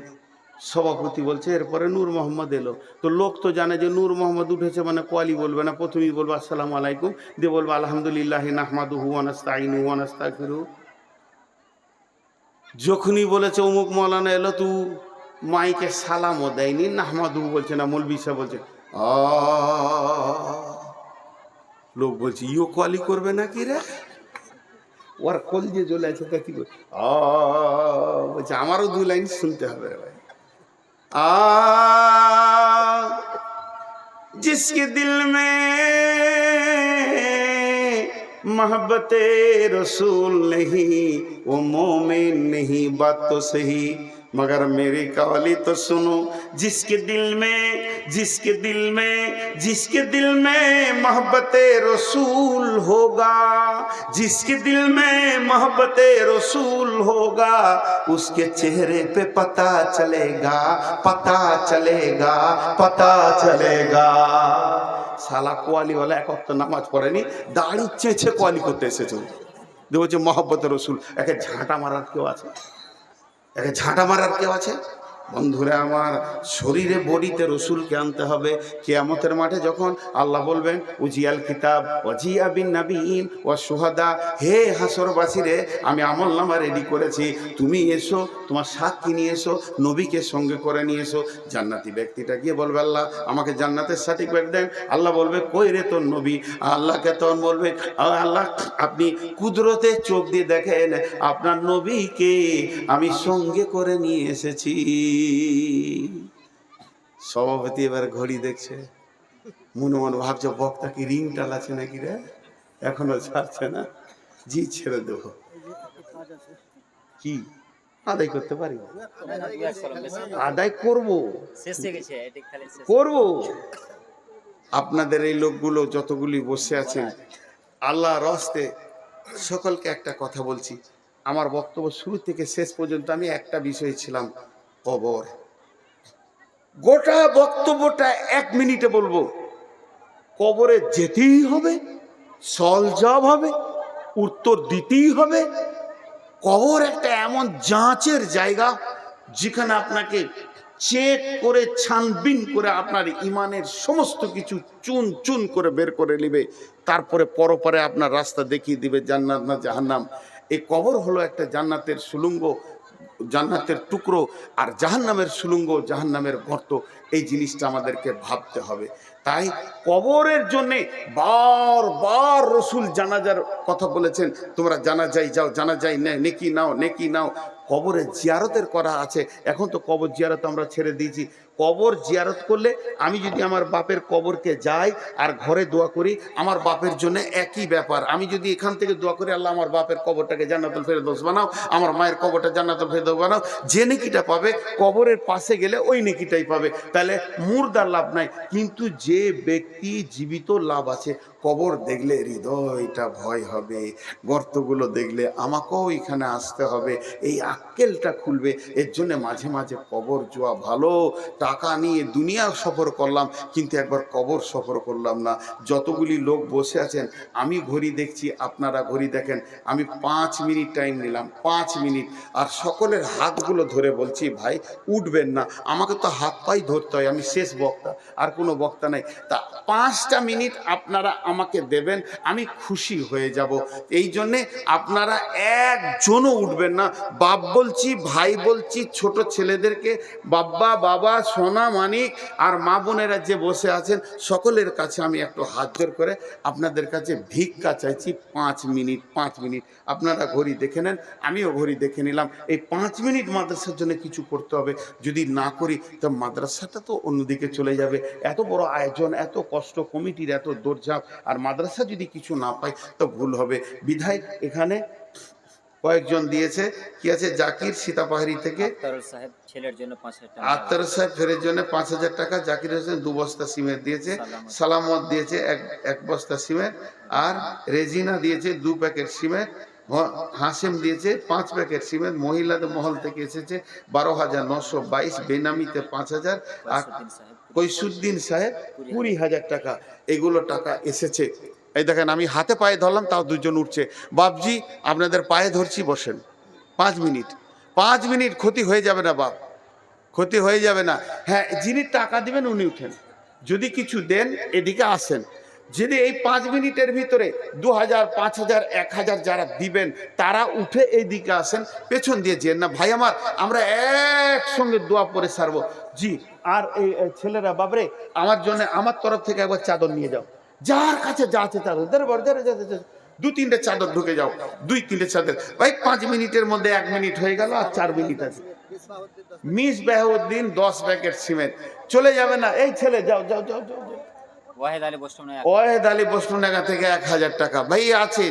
সভাপতি বলছে, এরপরে নূর মোহাম্মদ এলো। তো লোক তো জানে যে নূর মোহাম্মদ উঠেছে মানে কোয়ালি বলবে না, প্রথমেই বলবো আসসালামু আলাইকুম, দিয়ে বলবো আলহামদুলিল্লাহি নাহমাদুহু ওয়া নাস্তাঈনুহু ওয়া নাস্তাগফিরুহু। যখনই বলেছে অমুক মৌলানা এলো, তু মাইকে সালামও দেয়নি, নাহমাদুহু বলছে না, মৌলভী সাহেব বলছে লোক বলছে ইও কোয়ালি করবে নাকি রে, ওর কল দিয়ে চলে আছে তা কি বলছে আমারও 2 লাইন শুনতে হবে রে ভাই। जिसके दिल में मोहब्बत रसूल नहीं वो मोमिन नहीं, बात तो सही मगर मेरी कवाली तो सुनो। जिसके दिल में मोहब्बत रसूल होगा, जिसके दिल में मोहब्बत रसूल होगा, उसके चेहरे पे पता चलेगा, पता चलेगा, पता चलेगा। साला কোয়ালি वाला এক ওয়াক্ত নামাজ পড়েনি, দাড়ি চেঁচে কোয়ালি করতে এসেছে। দেখো মোহব্বত রসুল, একে ঝাঁটা মারার কেউ আছে? একে ঝাঁটা মারার কেউ আছে? বন্ধুরা আমার, শরীরে বডিতে রসুলকে আনতে হবে। কিয়ামতের মাঠে যখন আল্লাহ বলবেন উজিয়াল কিতাব ওয়াজিয়া বিন নাবিয়িন ওয়া শুহাদা, হে হাসরবাসীরে আমি আমলনামা রেডি করেছি, তুমি এসো, তোমার সাক্ষী নিয়ে এসো, নবীকে সঙ্গে করে নিয়ে এসো। জান্নাতি ব্যক্তিটা গিয়ে বলবে আল্লাহ আমাকে জান্নাতের সার্টিফিকেট দেন। আল্লাহ বলবে কই রে তোর নবী? আল্লাহকে তখন বলবে আল্লাহ আপনি কুদরতে চোখ দিয়ে দেখেন আপনার নবীকে আমি সঙ্গে করে নিয়ে এসেছি। সভাপতি এবার ঘড়ি দেখছে, মনে মনে ভাবছে বক্তা কি রিং টালাছে নাকি রে, এখনো ছাড়ছে না। জি ছেড়ে দেবো, কি আদায় করতে পারি? আদায় করবো। আপনাদের এই লোকগুলো যতগুলি বসে আছেন, আল্লাহর রাস্তে সকলকে একটা কথা বলছি। আমার বক্তব্য শুরু থেকে শেষ পর্যন্ত আমি একটা বিষয় ছিলাম, কবর। গোটা বক্তব্যটা 1 মিনিটে বলবো। কবরে যেতেই হবে, সওয়াল জবাব হবে, উত্তর দিতেই হবে। কবর একটা এমন যাঁচের জায়গা যেখানে আপনাকে চেক করে ছানবিন করে আপনার ইমানের সমস্ত কিছু চুন চুন করে বের করে নেবে, তারপরে পরপরে আপনার রাস্তা দেখিয়ে দিবে জান্নাত না জাহান্নাম। এই কবর হলো একটা জান্নাতের সুলঙ্গ, জান্নাতের টুকরো, আর জাহান্নামের সুলঙ্গ, জাহান্নামের গর্ত। এই জিনিসটা আমাদেরকে ভাবতে হবে। তাই কবরের জন্যে বারবার রসুল জানাজার কথা বলেছেন, তোমরা জানাজায় যাও, জানাজায় নেকি নাও, নেকি নাও। কবরে জিয়ারতের করা আছে। এখন তো কবর জিয়ারত আমরা ছেড়ে দিয়েছি। কবর জিয়ারত করলে আমি যদি আমার বাপের কবরকে যাই আর ঘরে দোয়া করি, আমার বাপের জন্য একই ব্যাপার। আমি যদি এখান থেকে দোয়া করি আল্লাহ আমার বাপের কবরটাকে জান্নাতুল ফেরদৌস বানাও, আমার মায়ের কবরটা জান্নাতুল ফেরদৌস বানাও, যে নেকিটা পাবে কবরের পাশে গেলে ওই নেকিটাই পাবে। তাহলে মুর্দার লাভ নাই, কিন্তু যে ব্যক্তি জীবিত লাভ আছে। কবর দেখলে হৃদয়টা ভয় হবে, গর্তগুলো দেখলে আমাকেও এখানে আসতে হবে, এই আক্কেলটা খুলবে। এর জন্য মাঝে মাঝে কবর যাওয়া ভালো। টাকা নিয়ে দুনিয়া সফর করলাম কিন্তু একবার কবর সফর করলাম না। যতগুলি লোক বসে আছেন, আমি ঘড়ি দেখছি, আপনারা ঘড়ি দেখেন, আমি 5 মিনিট টাইম নিলাম, 5 মিনিট। আর সকলের হাতগুলো ধরে বলছি ভাই উঠবেন না, আমাকে তো হাত পাই ধরতে হয়, আমি শেষ বক্তা, আর কোনো বক্তা নাই। তা 5টা মিনিট আপনারা আমাকে দেবেন, আমি খুশি হয়ে যাব। এই জন্যে আপনারা একজনও উঠবেন না। বাপ বলছি, ভাই বলছি, ছোট ছেলেদেরকে, বাবা বাবা সোনা মানিক আর মা বোনেরা যে বসে আছেন সকলের কাছে আমি একটু হাত জোর করে আপনাদের কাছে ভিক্ষা চাইছি। 5 মিনিট, 5 মিনিট আপনারা ঘড়ি দেখে নেন, আমিও ঘড়ি দেখে নিলাম। এই 5 মিনিট মাদ্রাসার জন্য কিছু করতে হবে। যদি না করি তো মাদ্রাসাটা তো অন্যদিকে চলে যাবে। এত বড় আয়োজন, এত কষ্ট, কমিটির এত দৌড়ঝাঁপ, আর মাদ্রাসা যদি কিছু না পাই তো ভুল হবে। বিধায় এখানে কয়েকজন দিয়েছে, কি আছে, জাকির সীতাপাহাড়ি থেকে, আখতার সাহেব ছেলের জন্য 5,000 টাকা, আখতার সাহেব ফেরের জন্য 5,000 টাকা, জাকির হোসেন 2 বস্তা সিমেন্ট দিয়েছে, সালামত দিয়েছে 1 বস্তা সিমেন্ট, আর রেজিনা দিয়েছে 2 প্যাকেট সিমেন্ট, হাসেম দিয়েছে 5 প্যাকেট সিমেন্ট, মহিলাদের মহল থেকে এসেছে 12,922, বেনামিতে 5,000, আর কৈসুদ্দিন সাহেব 20,000 টাকা। এগুলো টাকা এসেছে। এই দেখেন আমি হাতে পায়ে ধরলাম, তাও 2 জন উঠছে। বাপজি আপনাদের পায়ে ধরছি, বসেন। 5 মিনিট, 5 মিনিট, ক্ষতি হয়ে যাবে না বাপ, ক্ষতি হয়ে যাবে না। হ্যাঁ, যিনি টাকা দিবেন উনি উঠেন, যদি কিছু দেন এদিকে আসেন। যদি এই 5 মিনিটের ভিতরে 2,000, 5,000, 1,000 যারা দিবেন তারা উঠে এই দিকে আসেন, পেছন দিয়ে যেন না। ভাই আমার, আমরা একসঙ্গে দোয়া পড়ে সারবো। জি, আর এই ছেলেরা বাবরে আমার জন্য, আমার তরফ থেকে একবার চাদর নিয়ে যাও, যার কাছে যা আছে তার দু তিনটে চাদর ঢুকে যাও, দুই তিনটে চাদর, ভাই 5 মিনিটের মধ্যে 1 মিনিট হয়ে গেল, আর 4 মিনিট আছে। মিস বাহাউদ্দিন 10 প্যাকেট সিমেন্ট, চলে যাবে না? এই ছেলে যাও যাও যাও যাও যাও। ওয়াহেদ আলী বসুন ওয়াহেদ আলী বসুনাগা থেকে 1000 টাকা, ভাই আছে,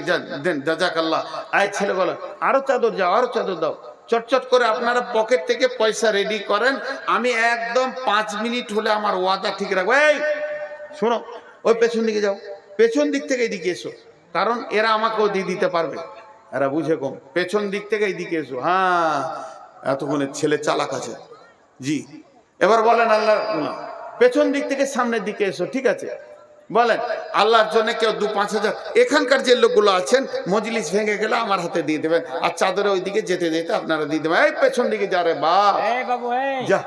দেন, জাজাকাল্লাহ। আয় ছেলে বলো, আরো চাদর যাও, আরো চাদর দাও। চটচট করে আপনারা পকেট থেকে পয়সা রেডি করেন, আমি একদম 5 মিনিট হলে আমার ওয়াদা ঠিক রাখবো। এই শোনো, ওই পেছন দিকে যাও, পেছন দিক থেকে এদিকে এসো, কারণ এরা আমাকেও দিয়ে দিতে পারবে, এরা বুঝে কম। পেছন দিক থেকে এইদিকে এসো। হ্যাঁ, এতক্ষণে ছেলে চালাক আছে। জি, এবার বলেন আল্লাহ, পেছন দিক থেকে সামনের দিকে এসো, ঠিক আছে? বলেন আল্লাহর জন্য কেউ 2-5 হাজার, এখানকার যে লোকগুলো আছেন মজলিস ভেঙে গেলে আমার হাতে দিয়ে দেবেন, আর চাদরে ওইদিকে যেতে যেতে আপনারা দিয়ে দেবেন। এই পেছন দিকে যা রে বাপ, যা,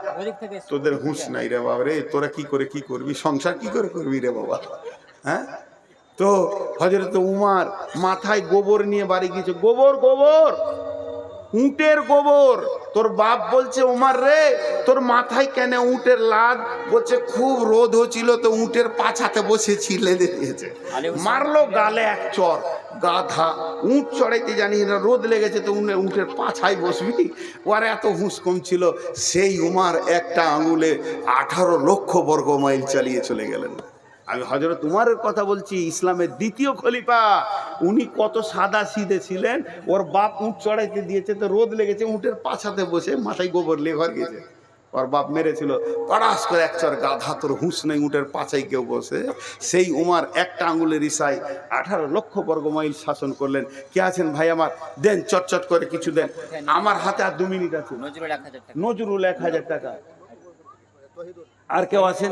তোদের হুঁশ নাই রে বাবা রে, তোরা কি করে কি করবি, সংসার কি করে করবি রে বাবা? হ্যাঁ, তো হযরত উমার মাথায় গোবর নিয়ে বাড়ি গিয়েছে, গোবর গোবর, উটের গোবর। তোর বাপ বলছে, উমার রে তোর মাথায় কেন উটের লাদ? বলছে খুব রোদ হচ্ছিল তো উটের পাছাতে বসে ছিলে দিয়েছে। মারলো গালে এক চর, গাধা, উট চড়াইতে জানি না, রোদ লেগেছে তো উটের পাছায় বসবি? ওর এত হুঁশ কম ছিল। সেই উমার একটা আঙুলে 18 লক্ষ বর্গ মাইল চালিয়ে চলে গেলেন। আমি হযরত উমারের কথা বলছি, ইসলামের দ্বিতীয় খলিফা। উনি কত সাদা সিধে ছিলেন। ওর বাপ উঁট চড়াইতে দিয়েছে তো রোদ লেগেছে, উঁটের পাছাতে বসে মাথায় গোবর নিয়ে ঘর গেছে। ওর বাপ মেরেছিল, পড়াস করে এক চর, গাধা তোর হুঁশ নেই, উঁটের পাছায় কেউ বসে? সেই উমার একটা আঙুলের ইশারায় 18 লক্ষ বর্গ মাইল শাসন করলেন। কে আছেন ভাই আমার? দেন, চটচট করে কিছু দেন। আমার হাতে আর 2 মিনিট আছে। নজরুল 1000 টাকা। আর কেউ আছেন?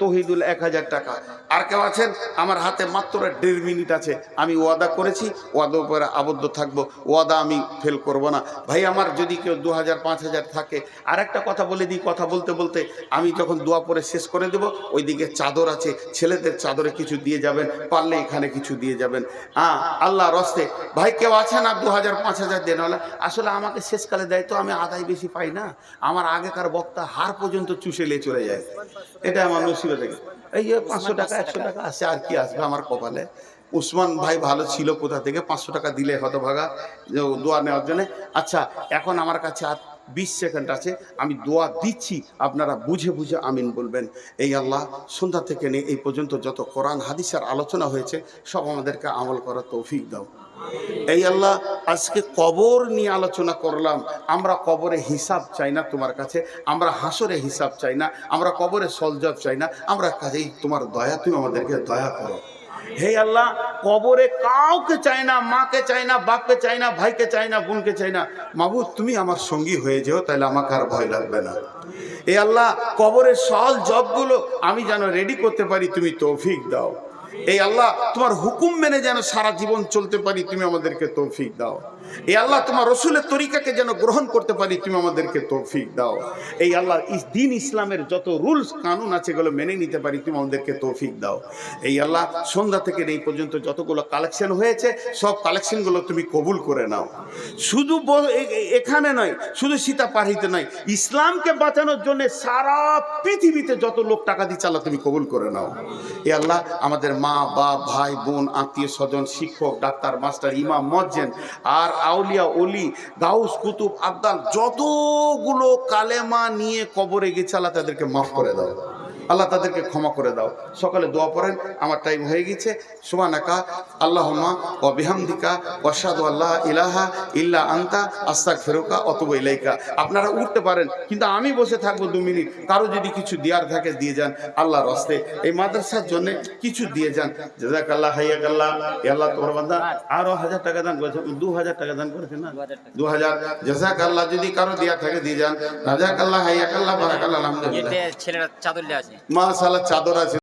তৌহিদুল 1000 টাকা। আর কেউ আছেন? আমার হাতে মাত্র 1.5 মিনিট আছে। আমি ওয়াদা করেছি, ওয়াদার উপরে আবদ্ধ থাকবো, ওয়াদা আমি ফেল করব না। ভাই আমার যদি কেউ 2000-5000 থাকে, আর একটা কথা বলে দিই, কথা বলতে বলতে আমি যখন দোয়া পরে শেষ করে দেব, ওইদিকে চাদর আছে, ছেলেদের চাদরে কিছু দিয়ে যাবেন, পারলে এখানে কিছু দিয়ে যাবেন। হ্যাঁ, আল্লাহ রস্তে ভাই কেউ আছেন আর 2000-5000 দেন? হলে আসলে আমাকে শেষকালে দেয় তো, আমি আদায় বেশি পাই না। আমার আগেকার বক্তা হার পর্যন্ত চুষে চলে যায়, এটা আমার নসিবে থেকে। এই যে 500 টাকা 100 টাকা আসে, আর কি আসবে আমার কপালে? উসমান ভাই ভালো ছিল, কোথা থেকে 500 টাকা দিলে হতভাগা দোয়া নেওয়ার জন্য। আচ্ছা, এখন আমার কাছে আর 20 সেকেন্ড আছে, আমি দোয়া দিচ্ছি, আপনারা বুঝে বুঝে আমিন বলবেন। এই আল্লাহ, সন্ধ্যা থেকে নিয়ে এই পর্যন্ত যত কোরআন হাদিসের আলোচনা হয়েছে সব আমাদেরকে আমল করার তৌফিক দাও। এই আল্লাহ, আজকে কবর নিয়ে আলোচনা করলাম, আমরা কবরে হিসাব চাই না তোমার কাছে, আমরা হাসরে হিসাব চাই না, আমরা কবরে সলজব চাই না, আমরা কাজেই তোমার দয়া, তুমি আমাদেরকে দয়া করো। হে আল্লাহ, কবরে কাউকে চাই না, মাকে চাই না, বাপকে চাই না, ভাইকে চাই না, বোনকে চাই না। মাবুদ তুমি আমার সঙ্গী হয়ে যেও, তাহলে আমাকে আর ভয় লাগবে না। এ আল্লাহ, কবরের সল জবগুলো আমি যেন রেডি করতে পারি, তুমি তৌফিক দাও। এই আল্লাহ, তোমার হুকুম মেনে যেন সারা জীবন চলতে পারি, তুমি আমাদেরকে তৌফিক দাও। এই আল্লাহ, তোমার রসুলের তরিকাকে যেন গ্রহণ করতে পারি, তুমি আমাদেরকে তৌফিক দাও। এই আল্লাহ, দিন ইসলামের যত রুলস কানুন আছে এগুলো মেনে নিতে পারি, তুমি আমাদেরকে তৌফিক দাও। এই আল্লাহ, সন্ধ্যা থেকে এই পর্যন্ত যতগুলো কালেকশন হয়েছে সব কালেকশনগুলো তুমি কবুল করে নাও। শুধু এখানে নয়, শুধু সীতাপাড়িতে নয়, ইসলামকে বাঁচানোর জন্য সারা পৃথিবীতে যত লোক টাকা দিচ্ছে আল্লাহ তুমি কবুল করে নাও। এ আল্লাহ, আমাদের মা বাপ ভাই বোন আত্মীয় স্বজন শিক্ষক ডাক্তার মাস্টার ইমাম মজ্জেন আর আউলিয়া ওলি গাউস কুতুব আবদাল যতগুলো কালেমা নিয়ে কবরে গেছে আল্লাহ তাদেরকে মাফ করে দাও, আল্লাহ তাদেরকে ক্ষমা করে দাও। সকালে দোয়া পড়েন, আমার টাইম হয়ে গেছে। সুবহানাকা আল্লাহুম্মা ওয়া বিহামদিকা ওয়া আশহাদু আল্লা ইলাহা ইল্লা আনতা আস্তাগফিরুকা ওয়া আতুবু ইলাইকা। আপনারা উঠতে পারেন, কিন্তু আমি বসে থাকবো 2 মিনিট। কারো যদি কিছু দেওয়ার থাকে দিয়ে যান, আল্লাহর রাস্তায় এই মাদ্রাসার জন্য কিছু দিয়ে যান। জাযাকাল্লাহ হাইয়াকাল্লাহ। এ আল্লাহ, তোমার বান্দা আরো 1000 টাকা দান করেছে, 2000 টাকা দান করেছে না, 2000। জাযাকাল্লাহ, যদি কারো দেওয়ার থাকে দিয়ে যান। জাযাকাল্লাহ হাইয়াকাল্লাহ বারাকাল্লাহ আলহামদুলিল্লাহ। ছেলেরা চাদর আছে, মাশাআল্লাহ, চাদর আছে।